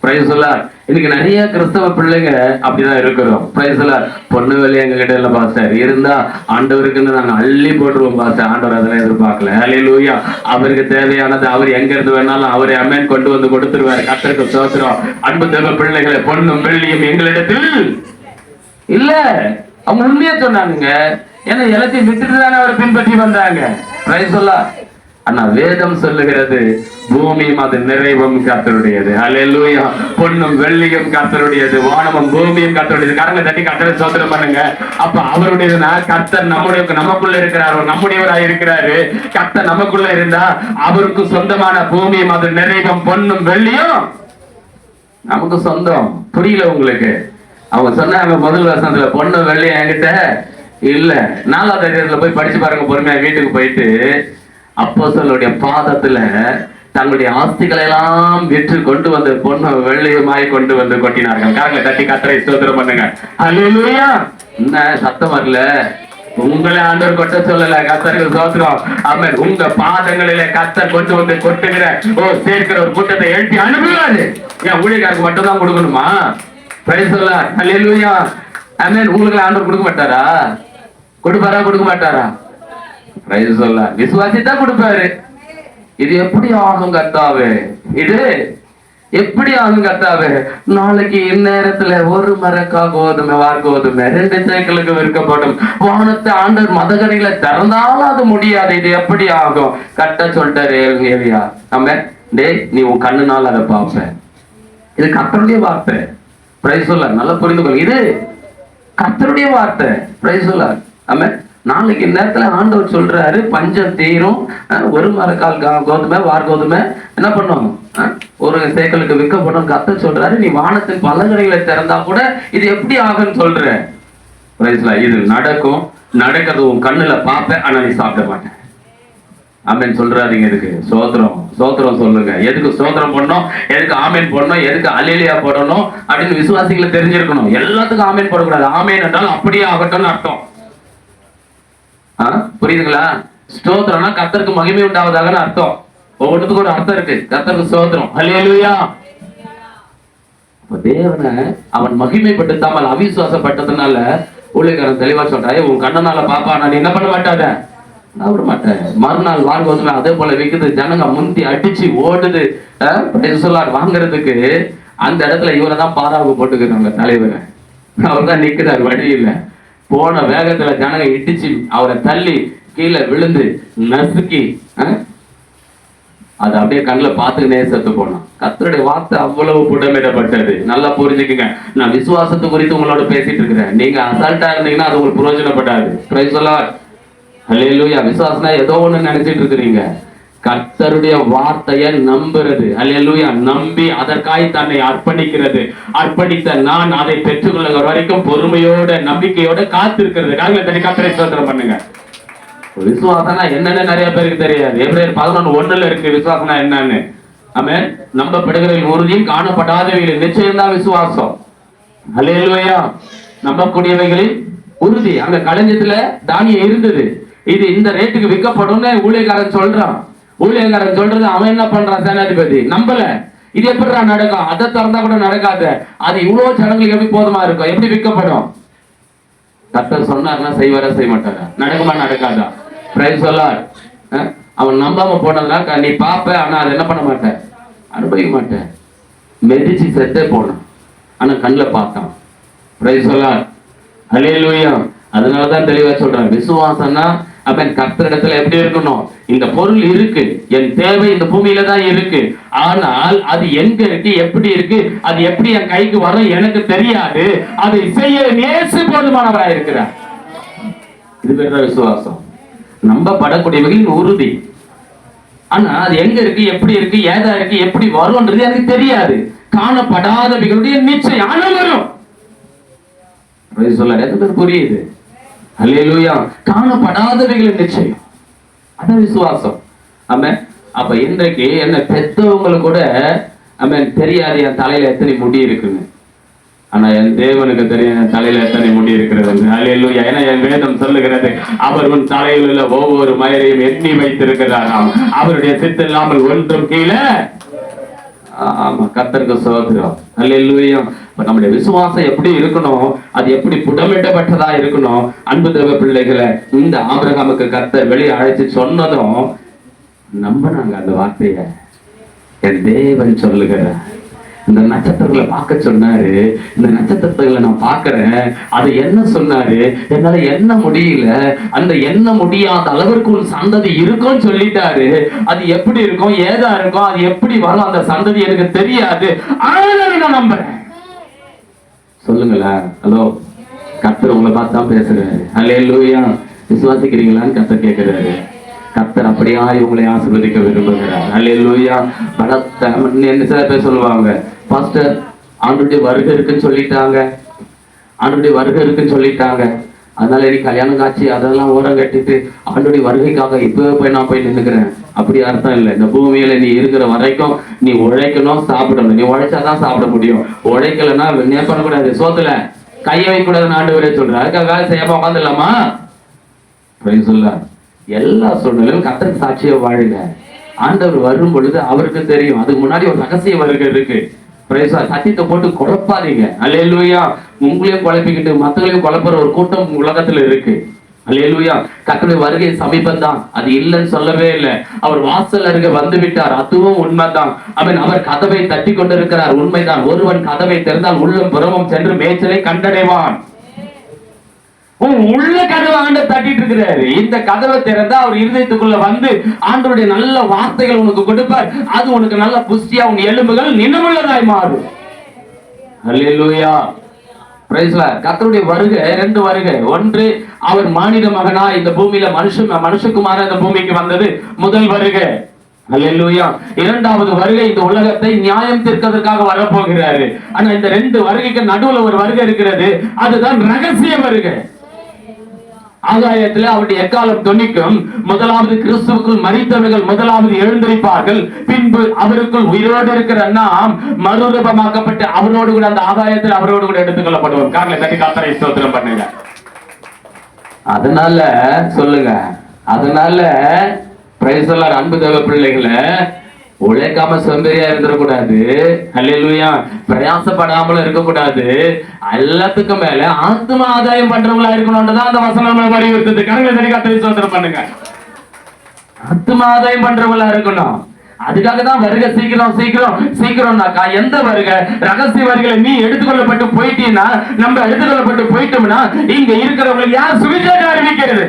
பிரைஸ் எல்லாம் இன்னைக்கு நிறைய கிறிஸ்தவ பிள்ளைங்க அப்படிதான் இருக்கிறோம். பிரைஸ்ல பொண்ணு வேலையை எங்க கிட்ட இல்ல பாஸ்டர், இருந்தா ஆண்டவருக்குன்னு நாங்க அள்ளி போட்டுருவோம் பாஸ்டர். ஆண்டவர் அதெல்லாம் எதிர்பார்க்கல. ஹல்லேலூயா. அவருக்கு தேவையானது அவர் எங்க இருந்து வேணாலும் அவரை அமேன் கொண்டு வந்து கொடுத்துருவாரு. கர்த்தருக்கு ஸ்தோத்திரம். அன்பு தேவ பிள்ளைகளை, பொண்ணும் வெள்ளியும் எங்களிடத்தில் இல்ல. அவங்க உண்மையா சொன்னாங்க. ஏன்னா எல்லாத்தையும் விட்டுட்டு தானே அவரை பின்பற்றி வந்தாங்க. பிரைஸ்ல ஆனா வேதம் சொல்லுகிறது பூமியும் அது நிறைவும் கர்த்தருடையது. ஹல்லேலூயா. பொன்னும் வெள்ளியும் கர்த்தருடையது, வானமும் பூமியும் கர்த்தருடையது. கரங்களை தட்டி கர்த்தரை ஸ்தோத்திரம் பண்ணுங்க. அப்ப அவருடையதுன்னா கர்த்தர் நமக்குள்ள இருக்கிறார், நம்முடையவராய் இருக்கிறாரு. கர்த்தர் நமக்குள்ள இருந்தா அவருக்கு சொந்தமான பூமியும் அது நிறைவும் பொன்னும் வெள்ளியும் நமக்கு சொந்தம். புரியல உங்களுக்கு? அவங்க சொன்னாங்க முதல் வருஷத்துல பொண்ணு வெள்ளி என்கிட்ட இல்ல. 4வது அதிகாரத்துல போய் படிச்சு பாருங்க பொறுமையா வீட்டுக்கு போயிட்டு. அப்போஸ்தலருடைய பாதத்துல தங்களுடைய ஆஸ்திகளை எல்லாம் விற்று கொண்டு வந்து பொண்ணு வெள்ளியுமாய் கொண்டு வந்து கொட்டினார்கள். காரங்களை தட்டி கர்த்தரை ஸ்தோத்திரம் பண்ணுங்க. ஹல்லேலூயா. என்ன சத்தம் வரல? உங்களை ஆண்டவர் கொட்ட சொல்லல. கர்த்தருக்கு ஸ்தோத்திரம். ஆமென். உங்க பாதங்களிலே கர்த்தர் கொண்டு வந்து கொட்டுகிற சேர்க்கிற ஒரு கூட்டத்தை எழுப்பி அனுப்புவாரு. ஏன் ஊழியக்காரருக்கு மட்டும் தான் கொடுக்கணுமா? Praise the lord. Hallelujah. Amen. உங்களுக்கு ஆண்டவர் கொடுக்க மாட்டாரா? கொடுப்பாரா? கொடுக்க மாட்டாரா? Price the Lord. விசுவாசித்தா கொடுப்பாரு. இது எப்படி ஆகும் கர்த்தாவே? இது எப்படி ஆகும் கர்த்தாவே? நாளைக்கு இந்நேரத்துல ஒரு மரக்கா கோதுமை, வார் கோதுமை 2 சேக்கலுக்கு விற்கப்படும். வானத்தை ஆண்டவர் மதகணிகளை திறந்தாலும் அது முடியாது. இது எப்படி ஆகும்? கட்ட சொல்லிட்டாரு ஏலியா. நம்ம டேய் நீ உன் கண்ணுனால அதை பார்ப்ப. இது கர்த்தருடைய வார்த்தை. Praise the lord. நல்லா புரிந்து கொள்ளுங்க. இது கர்த்தருடைய வார்த்தை. Praise the lord. ஆமென். நாளைக்கு நேரத்துல ஆண்டவர் சொல்றாரு பஞ்சம் தீரும். ஒரு மரக்கால் கோதுமை, வார் கோதுமை என்ன பண்ணுவாங்க? ஒரு சேக்கலுக்கு விற்கப்படும். கர்த்தர் சொல்றாரு நீ வானத்தின் பலகணிகளை திறந்தா கூட இது எப்படி ஆகும்னு சொல்ற. இது நடக்கும். நடக்கிறது உன் கண்ணுல பார்ப்பேன், ஆனா நீ சாப்பிட மாட்டேன். ஆமேன் சொல்றாதீங்க. எதுக்கு சோத்திரம்? சோத்திரம் சொல்லுங்க. எதுக்கு சோத்திரம் பண்ணணும்? எதுக்கு ஆமேன் போடணும்? எதுக்கு அல்லேலூயா போடணும் அப்படின்னு விசுவாசிகளை தெரிஞ்சிருக்கணும். எல்லாத்துக்கும் ஆமேன் போடக்கூடாது. ஆமேன் என்றால் அப்படியே ஆகட்டும்னு அர்த்தம். புரியுதுங்களா? ஸ்தோத்திரம்னா கர்த்தருக்கு மகிமை உண்டாவதாக அர்த்தம். ஒவ்வொன்றுக்கும் ஒரு அர்த்தம் இருக்கு. கர்த்தருக்கு ஸ்தோத்திரம். ஹல்லேலூயா. தேவனை அவன் மகிமைப்பட்டுத்தாமல் அவிசுவாசப்பட்டதுனால ஊழியக்காரன் தெளிவா சொல்றாரு, உன் கண்ணனால பாப்பா நான் என்ன பண்ண மாட்டாத விட மாட்டேன். மறுநாள் வார் கோதுமை அதே போல விக்குது. ஜனங்க முந்தி அடிச்சு ஓடுது வாங்குறதுக்கு. அந்த இடத்துல இவரை தான் பாராவுக்கு போட்டுக்கிறாங்க தலைவர். அவர் தான் நிக்கிறார், வழி இல்லை. போன வேகத்துல ஜனங்க இடிச்சு அவரை தள்ளி கீழே விழுந்து நசுக்கி அது அப்படியே கண்ணில் பார்த்துக்கினே செத்து போனான். கர்த்தருடைய வார்த்தை அவ்வளவு புடமிடப்பட்டது. நல்லா புரிஞ்சுக்குங்க. நான் விசுவாசத்தை குறித்து உங்களோட பேசிட்டு இருக்கிறேன். நீங்க அசால்ட்டா இருந்தீங்கன்னா அது உங்களுக்கு பிரயோஜனப்படாது. Price the lord. ஹல்லேலூயா. விசுவாசனா ஏதோ ஒண்ணு நினைச்சிட்டு இருக்கிறீங்க. கர்த்தருடைய வார்த்தையை நம்புறது. ஹல்லேலூயா. நம்பி அதற்காய் தன்னை அர்ப்பணிக்கிறது. அர்ப்பணித்த நான் அதை பெற்றுக்கொள்ளுங்க வரைக்கும் பொறுமையோட நம்பிக்கையோட காத்திருக்கிறது. கர்த்தரை ஸ்தோத்திரம் பண்ணுங்க. விசுவாசனா என்னன்னு நிறைய பேருக்கு தெரியாது. எபிரேயர் 11:1 இருக்கு விசுவாசனா என்னன்னு. ஆமென். நம்பப்படுகிறவர்கள் உறுதியும் காணப்படாதவைகளின் நிச்சயம் தான் விசுவாசம். ஹல்லேலூயா. நம்பக்கூடியவைகளின் உறுதி. அங்க களஞ்சியத்துல தானியம் இருந்தது. இது இந்த ரேட்டுக்கு விற்கப்படும் ஊழியக்காரன் சொல்றான். ஊழியக்காரன் சொல்றது அவன் என்ன பண்றான்? சேனாதிபதி நம்பல. இது எப்படி நடக்கும்? அதை திறந்தா கூட நடக்காது. அது இவ்வளவு ஜனங்களுக்கு எப்படி போதுமா இருக்கும்? எப்படி விற்கப்படும்? கர்த்தர் சொன்னார்னா செய்வாரா செய்ய மாட்டாரா? நடக்குமா நடக்காதா? Price the Lord. அவன் நம்பாம போனதுனா நீ பாப்ப, ஆனா அதை என்ன பண்ண மாட்டேன், அனுபவிக்க மாட்டேன். மெதிச்சு செத்தே போனான், ஆனா கண்ணுல பார்த்தான். Praise the lord. ஹல்லேலூயா. அதனாலதான் தெளிவா சொல்றான், விசுவாசம்னா அப்ப கர்த்தரிடத்துல எப்படி இருக்கணும்? இந்த பொருள் இருக்கு, என் தேவை இந்த பூமியில தான் இருக்கு, ஆனால் அது எங்க இருக்கு, எப்படி இருக்கு, அது எப்படி என் கைக்கு வரும் எனக்கு தெரியாது, அதை செய்ய நேசு போதுமானவராக இருக்கிறார். இது பேர் தான் விசுவாசம். நம்பப்படக்கூடியவர்களின் உறுதி. ஆனா அது எங்க இருக்கு, எப்படி இருக்கு, ஏதா இருக்கு, எப்படி வரும்ன்றது எனக்கு தெரியாது. காணப்படாதவர்களுடைய நிச்சயம் ஆனா வரும். புரியுது? அல்லேலூயா. காணப்படாதவைகளின் நிச்சயம், அதான் விசுவாசம். ஆமென். அப்ப இன்றைக்கு என்ன பெற்றவங்களுக்கு கூட ஆமென் தெரியாது என் தலையில எத்தனை முடி இருக்குன்னு. ஆனா என் தேவனுக்கு தெரியும் என் தலையில எத்தனை முடி இருக்கிறது. அல்லேலூயா. ஏன்னா என் வேதம் சொல்லுகிறது, அவர் உன் தலையில் உள்ள ஒவ்வொரு மயிரையும் எண்ணி வைத்திருக்கிறாராம். அவருடைய சித்து இல்லாமல் ஒன்றும் கீழே. ஆமா, கர்த்தருக்கு ஸ்தோத்திரம். அல்லேலூயா. இப்ப நம்முடைய விசுவாசம் எப்படி இருக்கணும், அது எப்படி புடமிட்டப்பட்டதா இருக்கணும். அன்பு தேவ பிள்ளைகளை, இந்த ஆபிரகாமுக்கு கர்த்தர் வெளியே அழைச்சு சொன்னதும் நம்பினாங்க அந்த வார்த்தைய. என் தேவன் சொல்லுகிறார். இந்த நட்சத்திரங்களை பார்க்க சொன்னாரு, இந்த நட்சத்திரங்களை நான் பார்க்கிறேன், அது என்ன சொன்னாரு, என்னால எண்ண முடியல, அந்த எண்ண முடியாத அளவிற்கு ஒரு சந்ததி இருக்கும்னு சொல்லிட்டாரு. அது எப்படி இருக்கும், ஏதா இருக்கும், அது எப்படி வரும், அந்த சந்ததி எனக்கு தெரியாது, ஆனால் நான் நம்புறேன். சொல்லுங்களேன். ஹலோ, கர்த்தர் உங்களை பார்த்து தான் பேசுறாரு. அல்லேலூயா. விசுவாசிக்கிறீங்களான்னு கர்த்தர் கேட்கிறாரு. கர்த்தர் அப்படியா உங்களை ஆசீர்வதிக்க விரும்புகிறார். அல்லேலூயா. பலத்த என்ன சில பேர் சொல்லுவாங்க, பாஸ்டர் ஆண்டுடைய வருகை இருக்குன்னு சொல்லிட்டாங்க, ஆண்டுடைய வருகை இருக்குன்னு சொல்லிட்டாங்க, அதனால நீ கல்யாணம் காட்சி அதெல்லாம் ஓரம் கட்டிட்டு ஆண்டுடைய வருகைக்காக இப்பவே போய் நான் போய் நின்னுக்கிறேன். அப்படி அர்த்தம் இல்லை. இந்த பூமியில நீ இருக்கிற வரைக்கும் நீ உழைக்கணும், சாப்பிடணும். நீ உழைச்சாதான் சாப்பிட முடியும். உழைக்கலன்னா என்ன பண்ணக்கூடாது, சோத்துல கையை வைக்க கூடாதுன்னு ஆண்டவரே சொல்ற. அதுக்காக வேலை செய்யாம உட்காந்துடலாமா? சொல்ல எல்லா சூழ்நிலையும் கர்த்தருக்கு சாட்சியா வாழுங்க. ஆண்டவர் வரும் பொழுது அவருக்கு தெரியும். அதுக்கு முன்னாடி ஒரு ரகசிய வருகை இருக்கு. சத்தியத்தை போட்டு குழப்பாதீங்க. அல்லேலூயா. உங்களையும் குழப்பிக்கிட்டு மத்தவங்களையும் குழப்புற ஒரு கூட்டம் உலகத்துல இருக்கு. அல்லேலூயா. கர்த்தருடைய வருகை சமீபம் தான், அது இல்லைன்னு சொல்லவே இல்லை. அவர் வாசல் அருகே வந்து விட்டார், அதுவும் உண்மைதான். அவர் கதவை தட்டி கொண்டிருக்கிறார், உண்மைதான். ஒருவன் கதவை திறந்தால் உள்ளம் புறமும் சென்று மேய்ச்சலை கண்டடைவான். உள்ள கதவை ஆண்டு தட்டிட்டு இருக்கிறாரு. இந்த கதவை திறந்தா அவர் இருதயத்துக்குள்ள வந்து ஆண்டவருடைய நல்ல வார்த்தைகள் உனக்கு கொடுப்பார். அது உனக்கு நல்ல புஷ்டியா, உன் எலும்புகள் நினைவுள்ளதாய் மாறும். அல்லேலூயா. Praise lord. கர்த்தருடைய வருகை ரெண்டு வருகை. ஒன்று, அவர் மானிட மகனா இந்த பூமியில மனுஷகுமாரா இந்த பூமிக்கு வந்தது முதல் வருகை. அல்லேலூயா. இரண்டாவது வருகை, இந்த உலகத்தை நியாயம் தீர்க்கிறதுக்காக வரப்போகிறாரு. ஆனா இந்த ரெண்டு வருகைக்கு நடுவுல ஒரு வருகை இருக்கிறது, அதுதான் ரகசிய வருகை. ஆகாயத்தில் அவருடைய எக்காலம் தொனிக்கும். முதலாவது கிறிஸ்துவுக்குள் மரித்தவர்கள் முதலாவது எழுந்திருப்பார்கள். பின்பு அவருக்குள் உயிரோடு இருக்கிற நாம் மறுரூபமாக்கப்பட்டு அவரோடு கூட அந்த ஆகாயத்தில் அவரோடு கூட எடுத்துக் கொள்ளப்படுவோம். காரணம் கட்டி கர்த்தரை ஸ்தோத்திரம் பண்ணுங்க. அதனால சொல்லுங்க, அதனால பிரைஸ் தி லார்ட். அன்பு தேவ பிள்ளைகளை, உழைக்காம சோம்பேறியா இருந்துடக்கூடாது. அல்லேலூயா. பிரயாசப்படாமலும் இருக்கக்கூடாது. எல்லாத்துக்கும் மேல ஆத்ம ஆதாயம் பண்றவங்களா இருக்கணும்ன்றதான் அந்த வசனம் வலியுறுத்துது. கண்களை தட்டி கர்த்தரை ஸ்தோத்திரம் பண்ணுங்க. ஆத்ம ஆதாயம் பண்றவங்களா இருக்கணும். அதுக்காக தான் வருகை சீக்கிரம் சீக்கிரம் சீக்கிரம்னாக்கா. எந்த வருகை? ரகசிய வருகையில நீ எடுத்துக்கொள்ளப்பட்டு போயிட்டீங்கன்னா, நம்ம எடுத்துக்கொள்ளப்பட்டு போயிட்டோம்னா இங்க இருக்கிறவங்களுக்கு யார் சுவிசேஷம் அறிவிக்கிறது?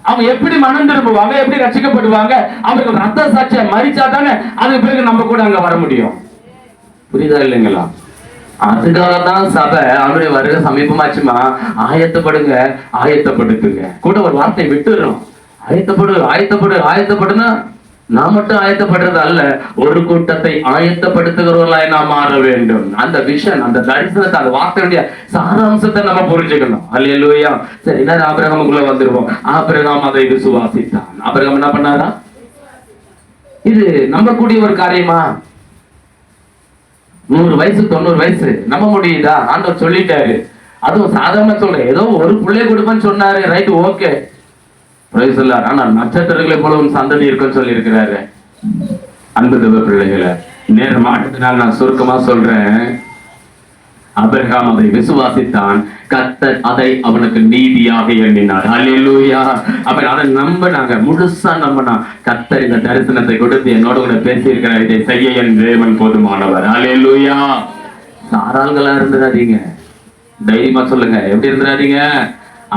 அவங்க எப்படி மனம் திரும்புவாங்க, எப்படி ரட்சிக்கப்படுவாங்க? அவருக்கு ரத்த சாட்சியா மரிச்சா தானே அதுக்கு பிறகு நம்ம கூட அங்க வர முடியும். புரியுதா இல்லைங்களா? அதுக்காக தான் சபை அவருடைய வருகை சமீபமாச்சுமா, ஆயத்தப்படுங்க, ஆயத்தப்படுத்துங்க. கூட ஒரு வார்த்தை விட்டுறோம். ஆயத்தப்படு ஆயத்தப்படு ஆயத்தப்படுனா நான் மட்டும் ஆயத்தப்படுறது அல்ல, ஒரு கூட்டத்தை ஆயத்தப்படுத்துகிறவர்களாய் நாம் மாற வேண்டும். அந்த விஷன், அந்த தரிசனத்தை, அந்த வார்த்தையுடைய சாராம்சத்தை நம்ம புரிஞ்சுக்கணும். அல்லேலூயா. சரி, என்ன ஆபிரகாமுக்குள்ள வந்துருவோம். ஆபிரகாம் அதை விசுவாசித்தான். ஆபிரகாம் என்ன பண்ணாரா? இது நம்பக்கூடிய ஒரு காரியமா? 100 வயசு 90 வயசு நம்ப முடியுதா? ஆண்டவர் சொல்லிட்டாரு. அதுவும் சாதாரண சொல்றேன், ஏதோ ஒரு பிள்ளை கொடுப்பேன்னு சொன்னாரு, ரைட், ஓகே. ஆனா நட்சத்திரங்களை போல ஒரு சந்ததி இருக்குன்னு சொல்லி இருக்கிறாரு. அன்பு தேவ பிள்ளைகளை, நேரம் அடுத்தனால நான் சுருக்கமா சொல்றேன். ஆபிரகாம் அதை விசுவாசித்தான், கர்த்தர் அதை அவனுக்கு நீதியாக எண்ணினார். அல்லேலூயா. அப்புறம் அதை நம்பினாங்க, முழுசா நம்பினா. கர்த்தர் இந்த தரிசனத்தை கொடுத்து என்னோட கூட பேசி இருக்கிறார், இதை செய்ய என் தேவன் போதுமானவர். அல்லேலூயா. சாராள்களா இருந்துடாதீங்க. தைரியமா சொல்லுங்க, எப்படி இருந்துடாதீங்க.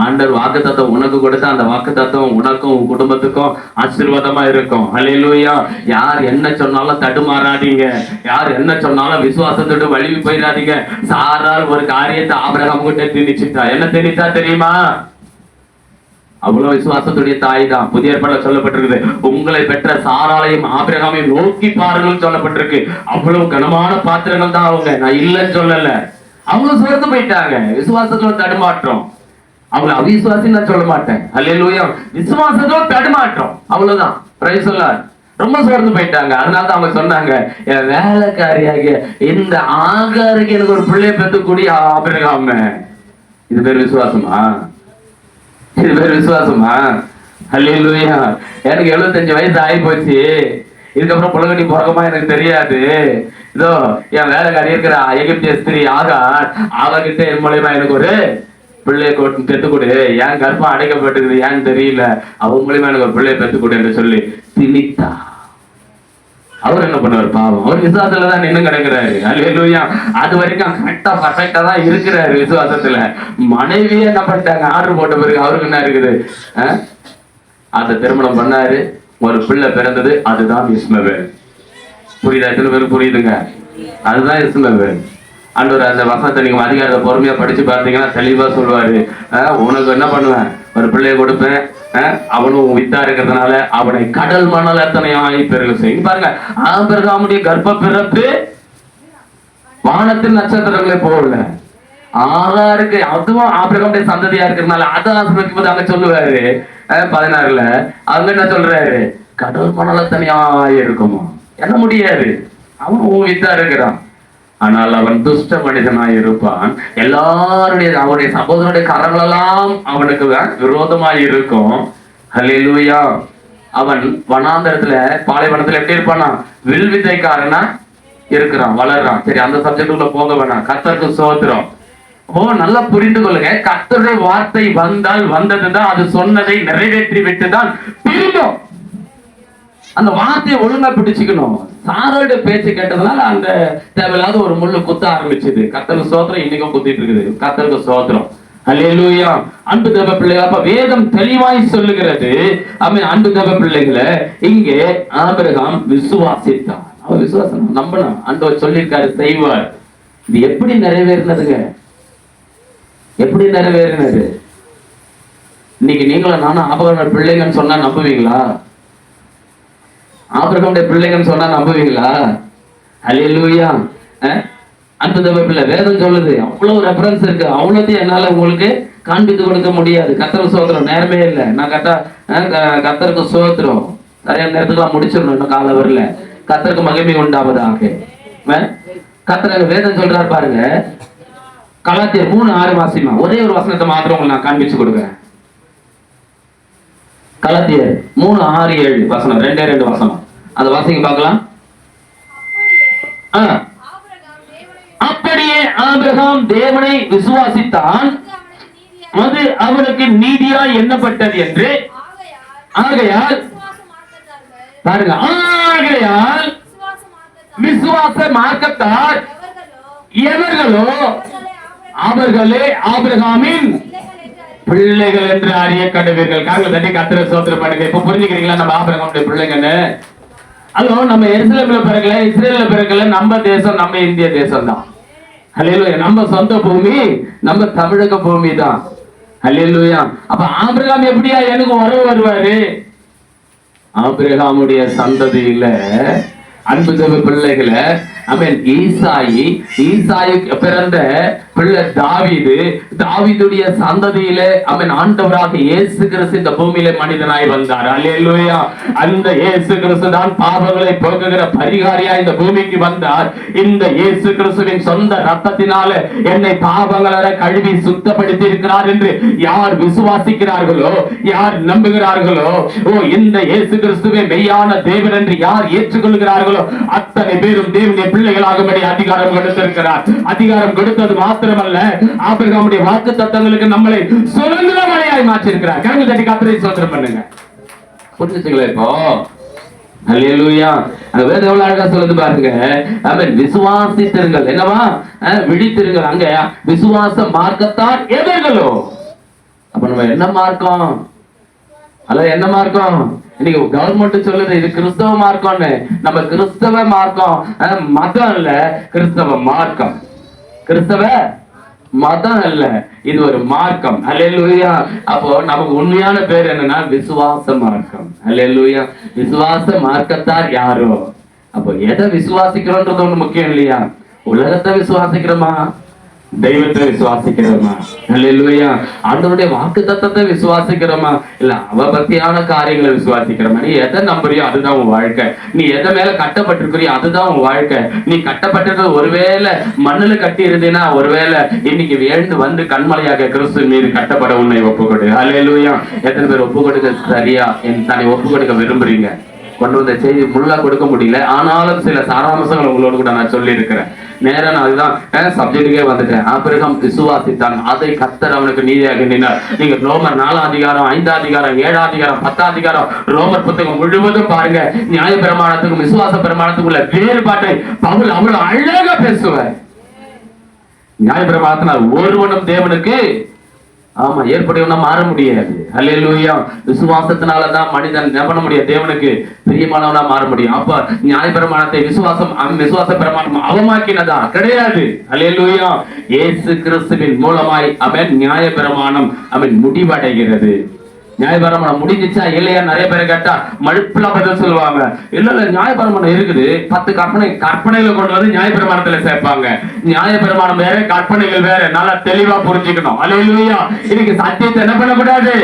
ஆண்டவர் வாக்குத்தத்தம் உனக்கு கொடுத்தா அந்த வாக்குத்தத்தம் உனக்கும் உன் குடும்பத்துக்கும் ஆசீர்வாதமா இருக்கும். அல்லேலூயா. யார் என்ன சொன்னாலும் தடுமாறாதீங்க. யார் என்ன சொன்னாலும் விசுவாசத்தோடு வலிவு போயிடாதீங்க. சாரால் ஒரு காரியத்தை ஆபிரகாம் கிட்ட திணிச்சுட்டா. என்ன திணிச்சா தெரியுமா? அவ்வளவு விசுவாசத்துடைய தாய் தான். புதிய ஏற்பாடுல சொல்லப்பட்டிருக்குது, உங்களை பெற்ற சாராளையும் ஆபிரகாமையும் நோக்கி பாருங்கள் சொல்லப்பட்டிருக்கு. அவ்வளவு கனமான பாத்திரங்கள் தான் அவங்க. நான் இல்லைன்னு சொல்லல. அவங்க சோர்ந்து போயிட்டாங்க. விசுவாசத்துல தடுமாற்றம். அவங்களை அவிசுவாசி நான் சொல்ல மாட்டேன். அல்லேலூயா. விசுவாசத்தோட தடுமாற்றம், அவ்வளவுதான். Price the Lord. ரொம்ப சோர்ந்து போயிட்டாங்க. அதனாலதான் அவங்க சொன்னாங்க, என் வேலைக்காரியாகிய இந்த ஆகாருக்கு எனக்கு ஒரு பிள்ளைய பெற்றுக்கூடிய ஆபிரகாம். இது பேர் விசுவாசமா? இது பேர் விசுவாசமா? அல்லேலூயா. எனக்கு 75 வயசு ஆகி போச்சு. இதுக்கப்புறம் புலகட்டி பிறகுமா எனக்கு தெரியாது. இதோ என் வேலைக்காரி இருக்கிற எகிப்திய ஸ்திரீ ஆகார், அவகிட்ட என் மூலியமா எனக்கு ஒரு பிள்ளைய பெத்து கொடு, ஏன் கர்ப்பம் அடைக்கப்பட்டிருக்குது ஏன்னு தெரியல, அவன் மூலியமா எனக்கு ஒரு பிள்ளைய பெத்து கொடு என்று சொல்லி திணித்தா. அவர் என்ன பண்ணுவார் பாவம், அவர் விசுவாசத்துல தான் நின்று கிடக்குறாரு. அல்லேலூயா. அது வரைக்கும் கரெக்டா பர்ஃபெக்டா தான் இருக்கிறாரு விசுவாசத்துல. மனைவியே என்ன பண்ணிட்டாங்க, ஆர்டர் போட்ட பிறகு அவருக்கு என்ன இருக்குது, அந்த திருமணம் பண்ணாரு, ஒரு பிள்ளை பிறந்தது, அதுதான் இஸ்மவேல். புரியுதா? எத்தனை பேருக்கு புரியுதுங்க? அதுதான் இஸ்மவேல். ஆண்டவர் அந்த வசனத்தை நீங்க அதிகாரத்தை பொறுமையா படிச்சு பார்த்தீங்கன்னா தெளிவா சொல்லுவாரு, உனக்கு என்ன பண்ணுவேன், ஒரு பிள்ளைய கொடுப்பேன், அவனும் வித்தா இருக்கிறதுனால அவனை கடல் மணல் எத்தனையாய் பெருக செய்யும். பாருங்க, ஆபிரகாமுடைய கர்ப்ப பிறப்பு வானத்தின் நட்சத்திரங்களே போகல, ஆறாருக்கு அதுவும் ஆபிரகாமுடைய சந்ததியா இருக்கிறதுனால அதை ஆசிர்வதிக்கும் போது அங்க சொல்லுவாரு 16ல, அவங்க என்ன சொல்றாரு, கடல் மணல் எத்தனையாய் இருக்குமோ, என்ன முடியாது, அவன் வித்தா இருக்கிறான். ஆனால் அவன் துஷ்ட மனிதனாய் இருப்பான், எல்லாருடைய அவருடைய சகோதரனுடைய கரங்களெல்லாம் அவனுக்கு விரோதமாய் இருக்கும். ஹல்லேலூயா. அவன் வனாந்தரத்துல பாலைவனத்துல எப்படி இருப்பானா, வில் வித்தைக்காரனா இருக்கிறான், வளர்றான். சரி, அந்த சப்ஜெக்டுக்குள்ள போக வேணாம். கர்த்தருக்கு ஸ்தோத்திரம். நல்லா புரிந்து கொள்ளுங்க, கர்த்தருடைய வார்த்தை வந்தால் வந்ததுதான், அது சொன்னதை நிறைவேற்றி விட்டுதான் திரும்பும். அந்த வார்த்தையை ஒழுங்கா பிடிச்சுக்கணும். சாரோட பேச்சு கேட்டதுனால அந்த தேவையில்லாத ஒரு முள்ளு குத்த ஆரம்பிச்சது. கர்த்தருக்கு ஸ்தோத்திரம், இன்னைக்கும் குத்திட்டு இருக்குது. கர்த்தருக்கு ஸ்தோத்திரம். அல்லேலூயா. அன்பு தேவ பிள்ளைகள், அப்ப வேதம் தெளிவாய் சொல்லுகிறது, அன்பு தேவ பிள்ளைகளை, இங்கே ஆபிரகாம் விசுவாசித்தான். அவன் விசுவாசம் நம்பணும், ஆண்டவர் சொல்லியிருக்காரு செய்வார். இது எப்படி நிறைவேறினதுங்க, எப்படி நிறைவேறினது? இன்னைக்கு நீங்களும் நானும் ஆபிரகாம் பிள்ளைங்கன்னு சொன்னா நம்புவீங்களா? ஆபிரகாமுடைய பிள்ளைங்கன்னு சொன்னா நம்புவீங்களா? அல்லேலூயா. அன்பு தேவ பிள்ளை, வேதம் சொல்லுது, அவ்வளவு ரெஃபரன்ஸ் இருக்கு, அவ்வளோத்தையும் என்னால உங்களுக்கு காண்பித்து கொடுக்க முடியாது. கர்த்தருக்கு சோத்திரம், நேரமே இல்லை. நான் கர்த்தருக்கு சோத்திரம், சரியான நேரத்துக்கு முடிச்சிடணும், இன்னும் கால வரல. கர்த்தருக்கு மகிமை உண்டாவதாக. கர்த்தர் வேதம் சொல்றாரு பாருங்க, கலாத்தியர் 3:6 வாசிமா. ஒரே ஒரு வசனத்தை மாத்திரம் உங்களுக்கு நான் காண்பிச்சு கொடுக்குறேன். கலாத்தியர் 3:6-7 வசனம், 2 வசனம், அந்த வாசிங்க பார்க்கலாம். அப்படியே ஆபிரகாம் தேவனை விசுவாசித்தான், அது அவனுக்கு நீதியாய் எண்ணப்பட்டது என்று. ஆகையால் பாருங்க, ஆகையால் விசுவாச மார்க்கத்தார் எவர்களோ அவர்களே ஆபிரகாமின் பிள்ளைகள் என்று அறிய கடவீர்கள். காரணம் தட்டி கர்த்தரை ஸ்தோத்திரம் பண்ணுங்க. இப்ப புரிஞ்சுக்கிறீங்களா நம்ம ஆபிரகாமுடைய பிள்ளைங்கன்னு? அதுவும் நம்ம எருசலேம்ல பிறக்கல, இஸ்ரேல்ல பிறக்கல, நம்ம தேசம் நம்ம இந்திய தேசம் தான். அல்லேலூயா. நம்ம சொந்த பூமி, நம்ம தமிழக பூமி தான். அல்லேலூயா. அப்ப ஆபிரகாம் எப்படியா எனக்கு உறவு வருவாரு? ஆபிரகாமுடைய சந்ததியில அன்பு தேவ பிள்ளைகளை, ஈசாய்க்கு பிறந்த பிள்ளை தாவீது, தாவீதுடைய சந்ததியில ஆண்டவராக இயேசு கிறிஸ்து இந்த பூமியில மனிதனாய் வந்தார். அல்லேலூயா. அந்த இயேசு கிறிஸ்து தான் பாவங்களை போக்குகிற பரிகாரியா இந்த பூமிக்கு வந்தார். இந்த இயேசு கிறிஸ்துவின் சொந்த ரத்தத்தினால என்னை பாவங்களை கழுவி சுத்தப்படுத்தி இருக்கிறார் என்று யார் விசுவாசிக்கிறார்களோ, யார் நம்புகிறார்களோ, இந்த இயேசு கிறிஸ்துவை மெய்யான தேவன் என்று யார் ஏற்றுக்கொள்கிறார்களோ, அத்தனை பேரும் தேவனுடைய பிள்ளைகளாகும்படி அதிகாரம் கொடுத்திருக்கிறார். அதிகாரம் கொடுத்தது மாத்திரமல்ல, ஆபிரகாமுடைய வாக்கு தத்தங்களுக்கு நம்மளை சுதந்திரமலையாய் மாற்றிருக்கிறார். கரங்களை தட்டி கர்த்தரை ஸ்தோத்திரம் பண்ணுங்க. புரிஞ்சுங்களா? இப்போ அல்லேலூயா. அந்த வேதம் எவ்வளவு அழகா சொல்லுது பாருங்க. விசுவாசித்திருங்கள், என்னவா விழித்திருங்கள். அங்க விசுவாச மார்க்கத்தார் எவர்களோ. அப்ப நம்ம என்ன மார்க்கம்? அல்ல என்ன மார்க்கம்? இன்னைக்கு கவர்மெண்ட் சொல்லுது இது கிறிஸ்தவ மார்க்கம்னு. நம்ம கிறிஸ்தவ மார்க்கம் மதம் இல்ல, கிறிஸ்தவ மார்க்கம். கிறிஸ்தவ மதம் அல்ல, இது ஒரு மார்க்கம். அல்லேலூயா. அப்போ நமக்கு உண்மையான பேர் என்னன்னா விசுவாச மார்க்கம். அல்லேலூயா. விசுவாச மார்க்கத்தார் யாரோ. அப்போ எதை விசுவாசிக்கிறோன்றது ஒண்ணு முக்கியம் இல்லையா? உலகத்தை விசுவாசிக்கிறோமா, தெய்வத்தை விசுவாசிக்கிறோமா? அல்லேலூயா. ஆண்டவருடைய வாக்கு தத்தத்தை விசுவாசிக்கிறோமா, இல்ல அவபக்தியான காரியங்களை விசுவாசிக்கிறோமா? நீ எதை நம்புறியோ அதுதான் உன் வாழ்க்கை. நீ எதை மேல கட்டப்பட்டிருக்கிறியோ அதுதான் உன் வாழ்க்கை. நீ கட்டப்பட்டிருக்க ஒருவேளை மண்ணுல கட்டி இருந்தீன்னா, ஒருவேளை இன்னைக்கு வேண்டு வந்து கண்மலையாக கிறிஸ்து மீது கட்டப்பட உன்னை ஒப்பு கொடு. அல்லேலூயா. எத்தனை பேர் ஒப்பு கொடுக்க சரியா தன்னை ஒப்பு கொடுக்க விரும்புறீங்க? கொண்டு வந்த செய்தி முழுதா கொடுக்க முடியல. ஆனாலும் சில சாராம்சங்கள் உங்களோடு கூட நான் சொல்லி இருக்கிறேன். நேரா நான் அதுதான் சப்ஜெக்டுக்கே வந்துட்டேன். ஆபிரகாம் விசுவாசித்தான், அதை கர்த்தர் அவனுக்கு நீதியாக எண்ணினார். நீங்க ரோமர் 4ஆம் அதிகாரம், 5ஆம் அதிகாரம், 7ஆம் அதிகாரம், 10ஆம் அதிகாரம், ரோமர் புத்தகம் முழுவதும் பாருங்க. நியாய பிரமாணத்துக்கும் விசுவாச பிரமாணத்துக்கும் உள்ள வேறுபாட்டை பவுல் அவ்வளவு அழகா பேசுவார். நியாய பிரமாணத்தினால் ஒருவனும் தேவனுக்கு ஏற்படையவனா மாற முடியாது. அல்லேலூயா. விசுவாசத்தினாலதான் மனிதன் என்ன பண்ண முடியும்? தேவனுக்கு பிரியமானவனா மாற முடியும். அப்ப நியாயப்பிரமாணத்தை விசுவாச பிரமாணம் அவமாக்கினதா? கிடையாது. அல்லேலூயா. இயேசு கிறிஸ்துவின் மூலமாய் நியாயப்பிரமாணம் முடிவடைகிறது. நியாயபிரமாணம் முடிஞ்சிச்சா இல்லையா நிறைய பேரை கேட்டா மழுப்புல பதில் சொல்லுவாங்க. இல்ல நியாயபிரமாணம் இருக்குது, 10 கற்பனையில கொண்டு வந்து நியாயபிரமாணத்துல சேர்ப்பாங்க. நியாயபிரமாணம் வேற, கற்பனைகள் வேற. நல்லா தெளிவா புரிஞ்சுக்கணும். அல்லேலூயா. இன்னைக்கு சத்தியத்தை என்ன பண்ணக்கூடாது?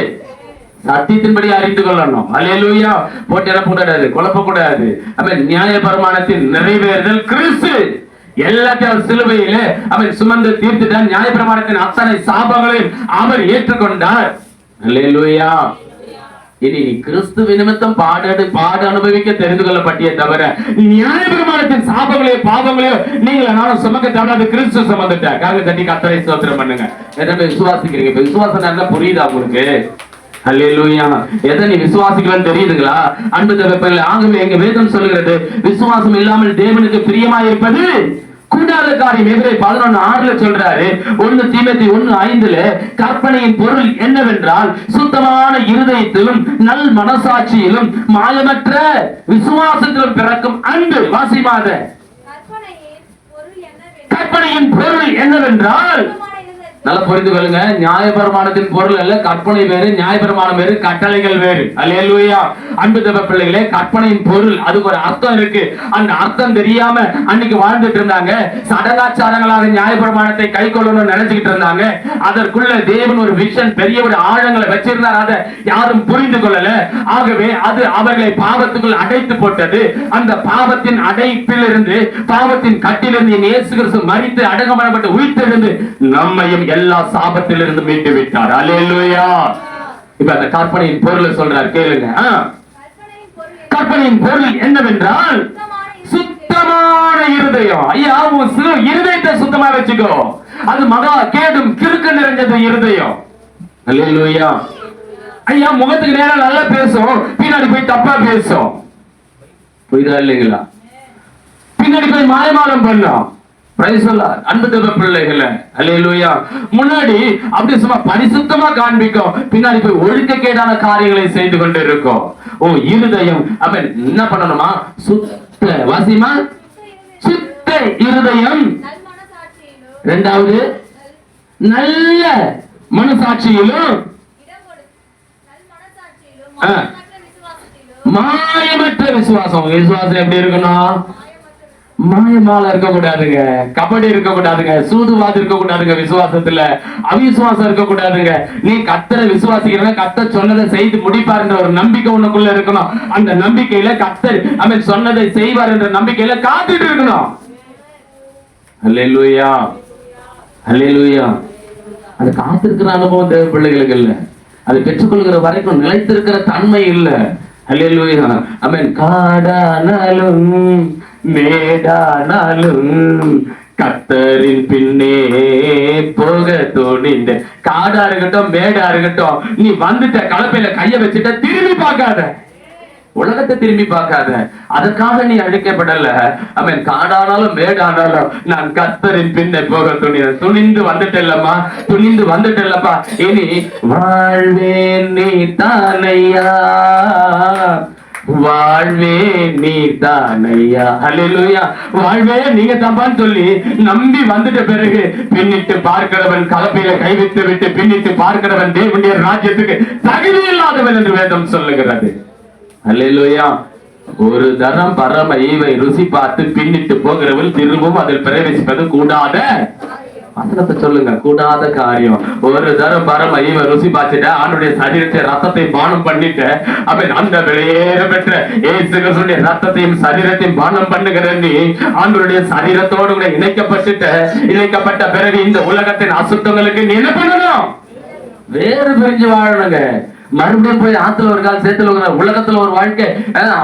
சத்தியத்தின்படி அறிந்து கொள்ளணும். அல்லேலூயா. போட்டு என்ன கூடாது, குழப்பக்கூடாது. நியாயபிரமாணத்தின் நிறைவேறுதல் கிறிஸ்து எல்லாத்தையும் சிலுவையில அவன் சுமந்து தீர்த்துட்டான். நியாயப்பிரமாணத்தின் அத்தனை சாபங்களையும் அவர் ஏற்றுக்கொண்டார். அல்லேலூயா. இனி நீ கிறிஸ்துவ நிமித்தம் பாடு அனுபவிக்க தெரிந்து கொள்ளப்பட்டியே தவிர நியாயப்பிரமாணத்தின் சாபங்களையோ பாவங்களையோ நீங்கள் நானும் சுமக்க தவிர கிறிஸ்து சுமந்துட்டார். காக தட்டி கர்த்தரை ஸ்தோத்திரம் பண்ணுங்க. எதை விசுவாசிக்கிறீங்க? இப்ப விசுவாசம் என்ன புரியுதா உங்களுக்கு? அல்லேலூயா. எதை நீ விசுவாசிக்கலன்னு தெரியுதுங்களா? அன்பு தகப்பனே, ஆகவே எங்க வேதம் சொல்லுகிறது, விசுவாசம் இல்லாமல் தேவனுக்கு பிரியமாயிருப்பது கூடாத காரியம். எபிரேயர் 11:6 சொல்றாரு. 1 தீமோத்தேயு 1:5 கற்பனையின் பொருள் என்னவென்றால் சுத்தமான இருதயத்திலும் நல் மனசாட்சியிலும் மாயமற்ற விசுவாசத்திலும் பிறக்கும் அன்பு. வாசிமாத கற்பனையின் பொருள் என்னவென்றால் நல்லா புரிந்து கொள்ளுங்க. நியாயப்பிரமாணத்தின் பொருள் அல்ல, கற்பனை வேறு, நியாயப்பிரமாணம் வேறு, கட்டளைகள் வேறு. அல்லேலூயா. அன்பு தேவ பிள்ளைகளே, கற்பனையின் பொருள் அதுக்கு ஒரு அர்த்தம் இருக்கு. அந்த அர்த்தம் தெரியாம அன்னைக்கு வாழ்ந்துட்டு இருந்தாங்க. சடங்காச்சாரங்களாக நியாயப்பிரமாணத்தை கை கொள்ளணும்னு நினைச்சுக்கிட்டு இருந்தாங்க. அதற்குள்ள தேவன் ஒரு விஷன், பெரிய ஒரு ஆழங்களை வச்சிருந்தார். அதை யாரும் புரிந்து கொள்ளல. ஆகவே அது அவர்களை பாவத்துக்குள் அடைத்து போட்டது. அந்த பாவத்தின் அடைப்பில் இருந்து, பாவத்தின் கட்டிலிருந்து இயேசு கிறிஸ்து மரித்து அடக்கமடப்பட்டு உயிர்த்தெழுந்து நம்மையும் எல்லா சாபத்திலிருந்து மீட்டு விட்டார். அல்லேலூயா. இப்ப அந்த கற்பனையின் பொருள் சொல்றார், கேளுங்க. கற்பனையின் பொருள் என்னவென்றால் சுத்தமான இருதயம். ஐயா, உன் இருதயத்தை சுத்தமா வச்சுக்கோ. அது மகா கேடும் கிறுக்கு நிறைஞ்சது இருதயம். அல்லேலூயா. ஐயா, முகத்துக்கு நேரம் நல்லா பேசும், பின்னாடி போய் தப்பா பேசும். புரியுதா இல்லைங்களா? பின்னாடி போய் மாயமாலம் பண்ணும். அன்பு தேவ பிள்ளைகளே, அல்லேலூயா. முன்னாடி அப்படி சும்மா பரிசுத்தமா காண்பிக்கும், பின்னாடி போய் ஒழுக்கக்கேடான காரியங்களை செய்து கொண்டு இருக்கும். இருதயம் அவன் என்ன பண்ணணுமா? சுத்த வாசிமா சுத்த இருதயம். இரண்டாவது நல்ல மனசாட்சியிலும் மாயமற்ற விசுவாசம். விசுவாசம் எப்படி இருக்கணும்? மாயமால இருக்க கூடாதுங்க, கபடி இருக்க கூடாதுங்க, சூதுவாது இருக்க கூடாதுங்க, விசுவாசத்துல அவிசுவாசம் இருக்க கூடாதுங்க. நீ கர்த்தரை விசுவாசிக்கிறவங்க கர்த்தர் சொன்னதை செய்து முடிப்பார் என்ற ஒரு நம்பிக்கை உனக்குள்ள இருக்கணும். அந்த நம்பிக்கையில கர்த்தர் அவன் சொன்னதை செய்வார் என்ற நம்பிக்கையில காத்துட்டு இருக்கணும். அல்லேலூயா. அல்லேலூயா. அது காத்திருக்கிற அனுபவம் தேவ பிள்ளைகளுக்கு இல்ல. அதை பெற்றுக்கொள்கிற வரைக்கும் நிலைத்திருக்கிற தன்மை இல்ல. அல்லேலூயா. ஆமென். காடானாலும் மேடானாலும் கர்த்தரின் பின்னே போக தோணிந்த. காடா இருக்கட்டும், மேடா இருக்கட்டும், நீ வந்துட்ட கலப்பையில கைய வச்சுட்ட, திரும்பி பார்க்காத, உலகத்தை திரும்பி பார்க்காத. அதற்காக நீ அழைக்கப்படல. அவன் காடானாலும் மேடானாலும் நான் கர்த்தரின் பின்னே போக துணிந்து வந்துட்டல்லம்மா, துணிந்து வந்துட்டல்லப்பா. இனி வாழ்வேன் நீ தானையா, வாழ்வே நீ தானையா. அல்லேலூயா. வாழ்வே நீங்க தப்பான்னு சொல்லி நம்பி வந்துட்ட பிறகு பின்னிட்டு பார்க்கிறவன் கலப்பையில கைவிட்டு விட்டு பின்னிட்டு பார்க்கிறவன் தேவனுடைய ராஜ்யத்துக்கு தகுதி இல்லாதவன் என்று வேதம் சொல்லுகிறது. அல்லேலூயா. ஒரு தரம் பரம ஈவை ருசி பார்த்து பின்னிட்டு போகிறவள் திரும்பவும் அதில் பிரவேசிப்பது கூடாத. வசனத்தை சொல்லுங்க, கூடாத காரியம். ஒரு தரம் பரம ஈவை ருசி பார்த்துட்ட, ஆண்டுடைய சரீரத்தை ரத்தத்தை பானம் பண்ணிட்ட, அவன் அந்த வெளியேற பெற்ற இயேசு கிறிஸ்துவின் ரத்தத்தையும் சரீரத்தையும் பானம் பண்ணுகிற நீ ஆண்டுடைய சரீரத்தோடு கூட இணைக்கப்பட்ட பிறகு இந்த உலகத்தின் அசுத்தங்களுக்கு நீ என்ன பண்ணணும்? வேறு பிரிஞ்சு வாழணுங்க. மறுபடியும் போய் ஆத்துல ஒரு கால் சேத்துல ஒரு உலகத்துல ஒரு வாழ்க்கை,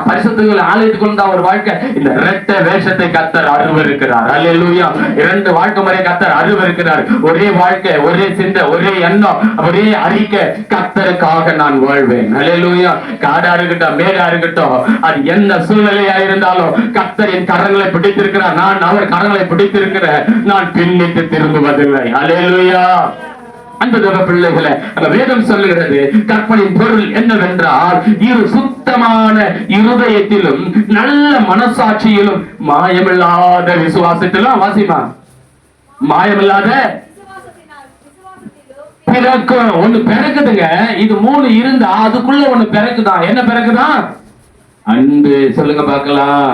பரிசுத்தங்களை ஆலயத்துக்குள்ள தான் ஒரு வாழ்க்கை. இந்த இரட்டை வேஷத்தை கர்த்தர் அருவருக்கிறார். அல்லேலூயா. இரண்டு வாழ்க்கை முறை கர்த்தர் அருவருக்கிறார். ஒரே வாழ்க்கை, ஒரே சிந்தை, ஒரே எண்ணம், ஒரே அறிக்கை, கர்த்தருக்காக நான் வாழ்வேன். அல்லேலூயா. காடா இருக்கட்டும், மேடா இருக்கட்டும், அது என்ன சூழ்நிலையா இருந்தாலும் கர்த்தர் என் கரங்களை பிடித்திருக்கிறார், நான் அவர் கரங்களை பிடித்திருக்கிறேன், நான் பின்னிட்டு திரும்புவதில்லை. அல்லேலூயா. அன்பு தேவ பிள்ளைகளே, வேதம் சொல்லுகிறது கற்பனையின் பொருள் என்னவென்றால், இரு சுத்தமான இருதயத்திலும் நல்ல மனசாட்சியிலும் மாயமில்லாத விசுவாசத்திலும், வாசிமா, மாயமில்லாத பிறக்கும். ஒண்ணு பிறக்குதுங்க. இது மூணு இருந்தா அதுக்குள்ள ஒண்ணு பிறக்குதான். என்ன பிறக்குதான்? அன்பு. சொல்லுங்க பார்க்கலாம்.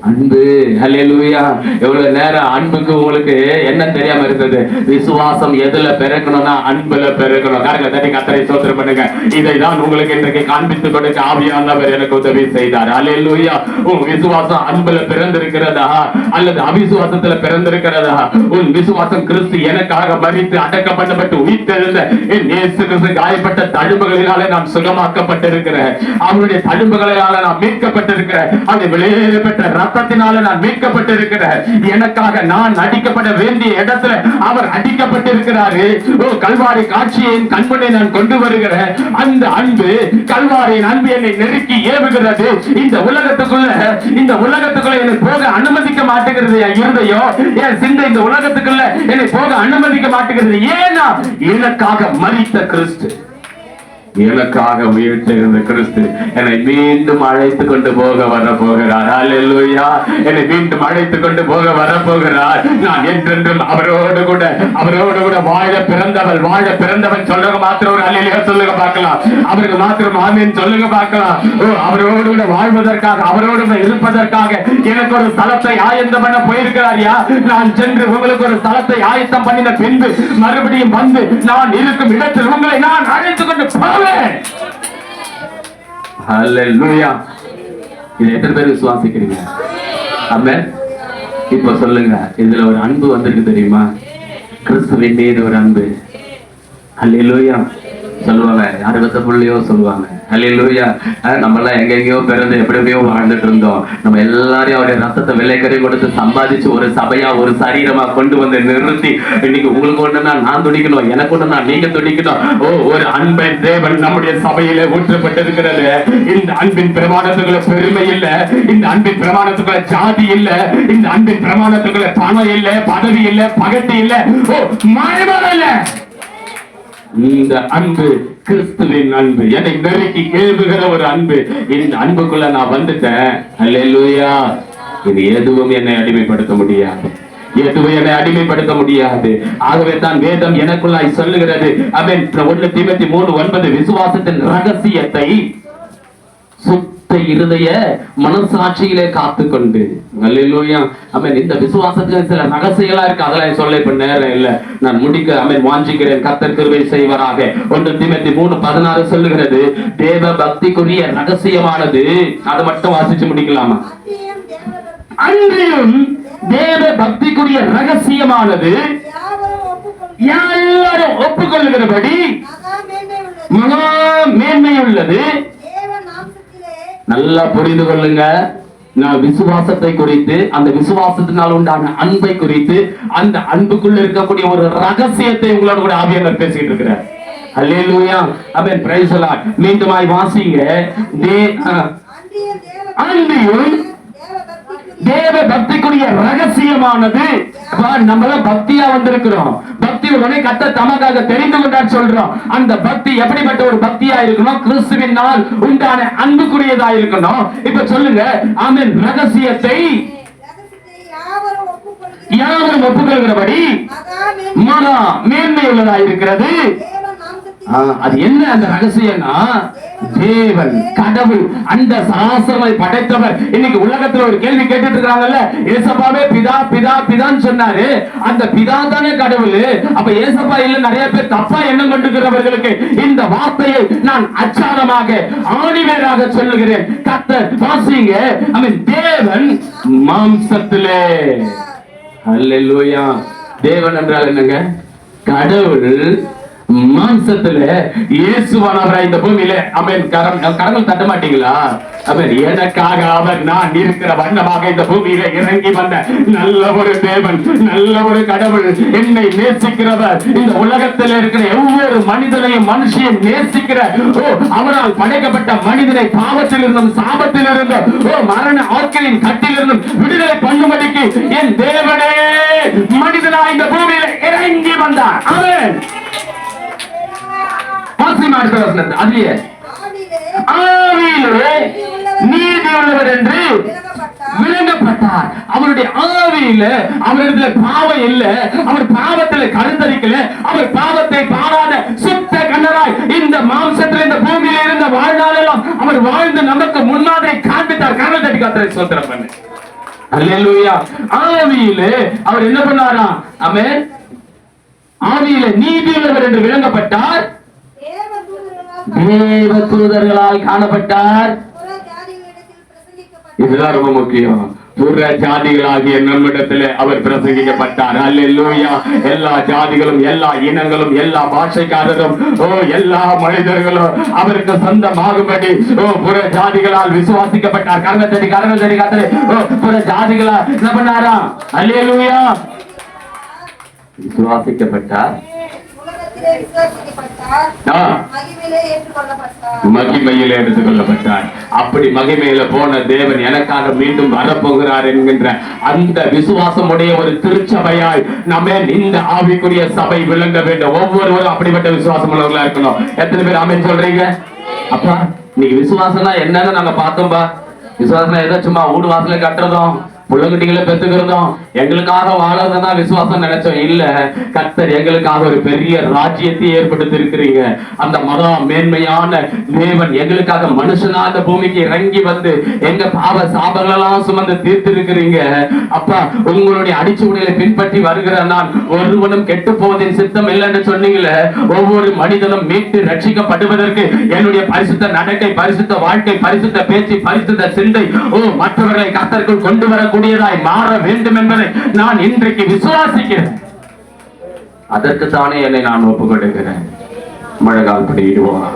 அன்பு. அல்லேலூயா. எவ்வளவு நேரம் அன்புக்கு உங்களுக்கு என்ன தெரியாம இருந்தது? விசுவாசம் எதுல பிறக்கணும்னா அன்புல பிறக்கணும். காரங்களை தட்டி கர்த்தரை ஸ்தோத்திரம் பண்ணுங்க. இதை தான் உங்களுக்கு இன்றைக்கு காண்பித்து கொடுக்க ஆவியானவர் எனக்கு உதவி செய்தார். அல்லேலூயா. உன் விசுவாசம் அன்புல பிறந்திருக்கிறதா அல்லது அவிசுவாசத்துல பிறந்திருக்கிறதா? உன் விசுவாசம் கிறிஸ்து எனக்காக மரித்து அடக்கப்பட்டு உயிர்த்தெழுந்த என் இயேசு கிறிஸ்து காயப்பட்ட தழும்புகளினாலே நான் சுகமாக்கப்பட்டிருக்கிறேன். அவருடைய தழும்புகளினால நான் மீட்கப்பட்டிருக்கிறேன். அதை வெளியேறப்பட்ட ரத்தத்தினால நான் மீட்கப்பட்டிருக்கிறேன். எனக்காக நான் அடிக்கப்பட வேண்டிய இடத்துல அவர் அடிக்கப்பட்டிருக்கிறாரு. கல்வாரி காட்சியை கண்முன்னே நான் கொண்டு வருகிறேன். அந்த அன்பு, கல்வாரியின் அன்பு என்னை நெருக்கி ஏவுகிறது. இந்த உலகத்துக்குள்ள என்னை போக அனுமதிக்க மாட்டேங்கிறது. என் இருதயம், என் சிந்தை இந்த உலகத்துக்குள்ள என்னை போக அனுமதிக்க மாட்டேங்கிறது. ஏன்னா எனக்காக மரித்த கிறிஸ்து, எனக்காக உயிர்த்தெழுந்த கிறிஸ்து என்னை மீண்டும் அழைத்து கொண்டு போக வரப்போகிறார். அல்லேலூயா. என்னை மீண்டும் அழைத்து கொண்டு போக வரப்போகிறார். நான் என்றென்றும் அவரோடு கூட வாழ பிறந்தவன் சொல்லுங்க. மாத்திரம் ஒரு அல்லேலூயா சொல்லுங்க பார்க்கலாம். அவருக்கு மாத்திரம் ஆமென் சொல்லுங்க பார்க்கலாம். அவரோடு கூட வாழ்வதற்காக, அவரோடு கூட இருப்பதற்காக எனக்கு ஒரு ஸ்தலத்தை ஆயத்தம் பண்ண போயிருக்கிறாரியா. நான் சென்று உங்களுக்கு ஒரு ஸ்தலத்தை ஆயத்தம் பண்ணின பின்பு மறுபடியும் வந்து நான் இருக்கும் இடத்தில் உங்களை நான் அழைத்து கொண்டு போவேன். ஹல்லேலூயா. இதை எத்தனை பேர் விசுவாசிக்கிறீங்க? ஆமென். இப்ப சொல்லுங்க, இதுல ஒரு அன்பு வந்திருக்கு தெரியுமா? கிறிஸ்துவின் மீது ஒரு அன்பு. ஹல்லேலூயா. சொல்லுவாங்க, அறுபத்த புள்ளியோ சொல்லுவாங்க. அல்லேலூயா. நம்ம எல்லாம் எங்கெங்கயோ பிறந்து எப்படியோ வாழ்ந்துட்டு இருந்தோம். நம்ம எல்லாரையும் அவருடைய ரத்தத்தை விலைக்கரை கொடுத்து சம்பாதிச்சு ஒரு சபையா, ஒரு சரீரமா கொண்டு வந்து நிறுத்தி, இன்னைக்கு உங்களுக்கு ஒண்ணுன்னா நான் துடிக்கணும், எனக்கு ஒண்ணுன்னா நீங்க துடிக்கணும். ஒரு அன்பின் தேவன் நம்முடைய சபையில ஊற்றப்பட்டிருக்கிறது. இந்த அன்பின் பிரமாணத்துக்குள்ள பெருமை இல்ல, இந்த அன்பின் பிரமாணத்துக்குள்ள ஜாதி இல்ல, இந்த அன்பின் பிரமாணத்துக்குள்ள பணம் இல்ல, பதவி இல்ல, பகட்டு இல்ல, மாயமாக இல்ல. இந்த அன்பு கிறிஸ்துவின் அன்பு, என்னை நெருக்கி கேள்விகிற ஒரு அன்பு. இந்த அன்புக்குள்ள நான் வந்துட்டேன். அல்லேலூயா. இது எதுவும் என்னை அடிமைப்படுத்த முடியாது, எதுவும் என்னை அடிமைப்படுத்த முடியாது. ஆகவே தான் வேதம் எனக்குள்ளாய் சொல்லுகிறது. அவன் 1 தீமோத்தேயு 3:9 விசுவாசத்தின் ரகசியத்தை சுத்த இருதய மனசாட்சியிலே காத்துக்கொண்டு. அல்லேலூயா. ஆமென். இந்த விசுவாசத்துல சில ரகசியங்களா இருக்கு, அதெல்லாம் சொல்ல இப்ப நேரம் இல்ல. நான் முடிக்க வாஞ்சிக்கிறேன். கர்த்தர் கிருபை செய்வாராக. 1 தீமோத்தேயு 3:16 சொல்லுகிறது, தேவ பக்திக்குரிய ரகசியமானது. அதை மட்டும் வாசிச்சு முடிக்கலாமா? அன்றியும் தேவ பக்திக்குரிய ரகசியமானது எல்லாரும் ஒப்புக்கொள்ளுகிறபடி மகா மேன்மையுள்ளது. நல்லா புரிந்து கொள்ளுங்க. நான் விசுவாசத்தை குறித்து, அந்த விசுவாசத்தினால் உண்டான அன்பை குறித்து, அந்த அன்புக்குள்ள இருக்கக்கூடிய ஒரு ரகசியத்தை உங்களோட கூட ஆவியானவர் பேசிட்டு இருக்கிறார். Alleluia. Amen. Praise the lord. மீண்டுமாய் வாசிங்க. அன்பியும் தேவ பக்திக்குரிய ரகசியமானது. நம்மள பக்தியா வந்திருக்கிறோம். பக்தி உடனே கர்த்தர் தமக்காக தெரிந்து கொண்டார் சொல்றோம். அந்த பக்தி எப்படிப்பட்ட ஒரு பக்தியா இருக்கணும்? கிறிஸ்துவினால் உண்டான அன்புக்குரியதா இருக்கணும். இப்ப சொல்லுங்க, ஆமென். ரகசியத்தை யாவரும் ஒப்புக்கொள்கிறபடி மகா மேன்மை உள்ளதா இருக்கிறது. அது என்ன அந்த ரகசியம்னா, தேவன் கடவுள் அந்த சராசரத்தை படைத்தவர். இன்னைக்கு உலகத்துல ஒரு கேள்வி கேட்டுட்டு இருக்காங்கல்ல, ஏசப்பாவே பிதா பிதா பிதான்னு சொன்னாரு. அந்த பிதா தானே கடவுள். அப்ப ஏசப்பா இல்ல நிறைய பேர் தப்பா எண்ணம் கொண்டிருக்கிறவர்களுக்கு இந்த வார்த்தையை நான் அச்சாரமாக ஆணிவேராக சொல்லுகிறேன். கர்த்தர் வாசிங்க. அவன் தேவன் மாம்சத்திலே. அல்லேலூயா. தேவன் என்றால் என்னங்க? கடவுள் மாம்சத்துல இயேசுவானவராய் இந்த பூமியில ஆமென். கரங்கள் தட்ட மாட்டீங்களா? ஆமென். எனக்காக அவர் நான் இருக்கிற வண்ணமாக இந்த பூமியில இறங்கி வந்த நல்ல ஒரு தேவன், நல்ல ஒரு கடவுள், என்னை நேசிக்கிறவர், இந்த உலகத்தில் இருக்கிற ஒவ்வொரு மனிதனையும் மனுஷியும் நேசிக்கிற அவரால் படைக்கப்பட்ட மனிதனை பாவத்தில் இருந்தும் சாபத்தில் இருந்தும் மரண ஆட்களின் கட்டில் இருந்தும் விடுதலை பண்ணும்படிக்கு என் தேவனே மனிதனாய் இந்த பூமியில இறங்கி வந்தார். ஆமென். அதிலே ஆவியிலே நீதி உள்ளவர் என்று விளங்கப்பட்டார். அவருடைய ஆவியில அவரிடத்துல பாவம் இல்ல, அவர் பாவத்துல கருத்தரிக்கல, அவர் பாவத்தை பாராத சுத்த கண்ணராய் இந்த மாம்சத்தில் இந்த பூமியில இருந்த வாழ்நாளெல்லாம் அவர் வாழ்ந்து நமக்கு முன்மாதிரி காண்பித்தார். கரங்கள் தட்டி கர்த்தரை ஸ்தோத்திரம் பண்ணு. அல்லேலூயா. ஆவியிலே அவர் என்ன பண்ணாராம்? ஆமென். ஆவியிலே நீதி உள்ளவர் என்று விளங்கப்பட்டார், தேவ தூதர்களால் காணப்பட்டார். இதுதான் ரொம்ப முக்கியம். புற ஜாதிகளாகிய நம்மிடத்திலே அவர் பிரசங்கிக்கப்பட்டார். அல்லேலூயா. எல்லா ஜாதிகளும், எல்லா இனங்களும், எல்லா பாஷைக்காரரும், எல்லா மனிதர்களும் அவருக்கு சொந்தமாகும்படி புற ஜாதிகளால் விசுவாசிக்கப்பட்டார். கரங்கள் தட்டி காத்தலே புற ஜாதிகளா என்ன பண்ணாரா? அல்லேலூயா. விசுவாசிக்கப்பட்டார், மகிமையில எடுத்துக்கொள்ளப்பட்டார். அப்படி மகிமையில போன தேவன் எனக்காக மீண்டும் வரப்போகிறார் என்கின்ற அந்த விசுவாசம் உடைய ஒரு திருச்சபையாய் நம்ம இந்த ஆவிக்குரிய சபை விளங்க வேண்டும். ஒவ்வொருவரும் அப்படிப்பட்ட விசுவாசம் உள்ளவர்களா இருக்கணும். எத்தனை பேர் ஆமென் சொல்றீங்க? அப்பா இன்னைக்கு விசுவாசம்னா என்னன்னு நாங்க பார்த்தோம்பா. விசுவாசம் ஏதோ சும்மா வீடு வாசல கட்டுறதும் புள்ளகுட்டிகளை பெற்றுக்கிறதும் எங்களுக்காக வாழறதுனா விசுவாசம் நினைச்சோம். இல்ல, கர்த்தர் எங்களுக்காக ஒரு பெரிய ராஜ்யத்தை ஏற்படுத்தி இருக்கிறீங்க. அந்த மகா மேன்மையான தேவன் எங்களுக்காக மனுஷனா அந்த பூமிக்கு இறங்கி வந்து எங்க பாவ சாபங்கள் எல்லாம் சுமந்து தீர்த்து இருக்கிறீங்க. அப்பா உங்களுடைய அடிச்சுவடுகளை பின்பற்றி வருகிற நான் ஒருவனும் கெட்டு போவதின் சித்தம் இல்லைன்னு சொன்னீங்களே. ஒவ்வொரு மனிதனும் மீட்டு ரட்சிக்கப்படுவதற்கு என்னுடைய பரிசுத்த நடக்கை, பரிசுத்த வாழ்க்கை, பரிசுத்த பேச்சு, பரிசுத்த சிந்தை மற்றவர்களை கர்த்தருக்குள் கொண்டு வர கூடியதாய் மாற வேண்டும் என்பதை நான் இன்றைக்கு விசுவாசிக்கிறேன். அதற்கு தானே என்னை நான் ஒப்புக் கொடுக்கிறேன். மழைக்கால் படியிடுவோம்.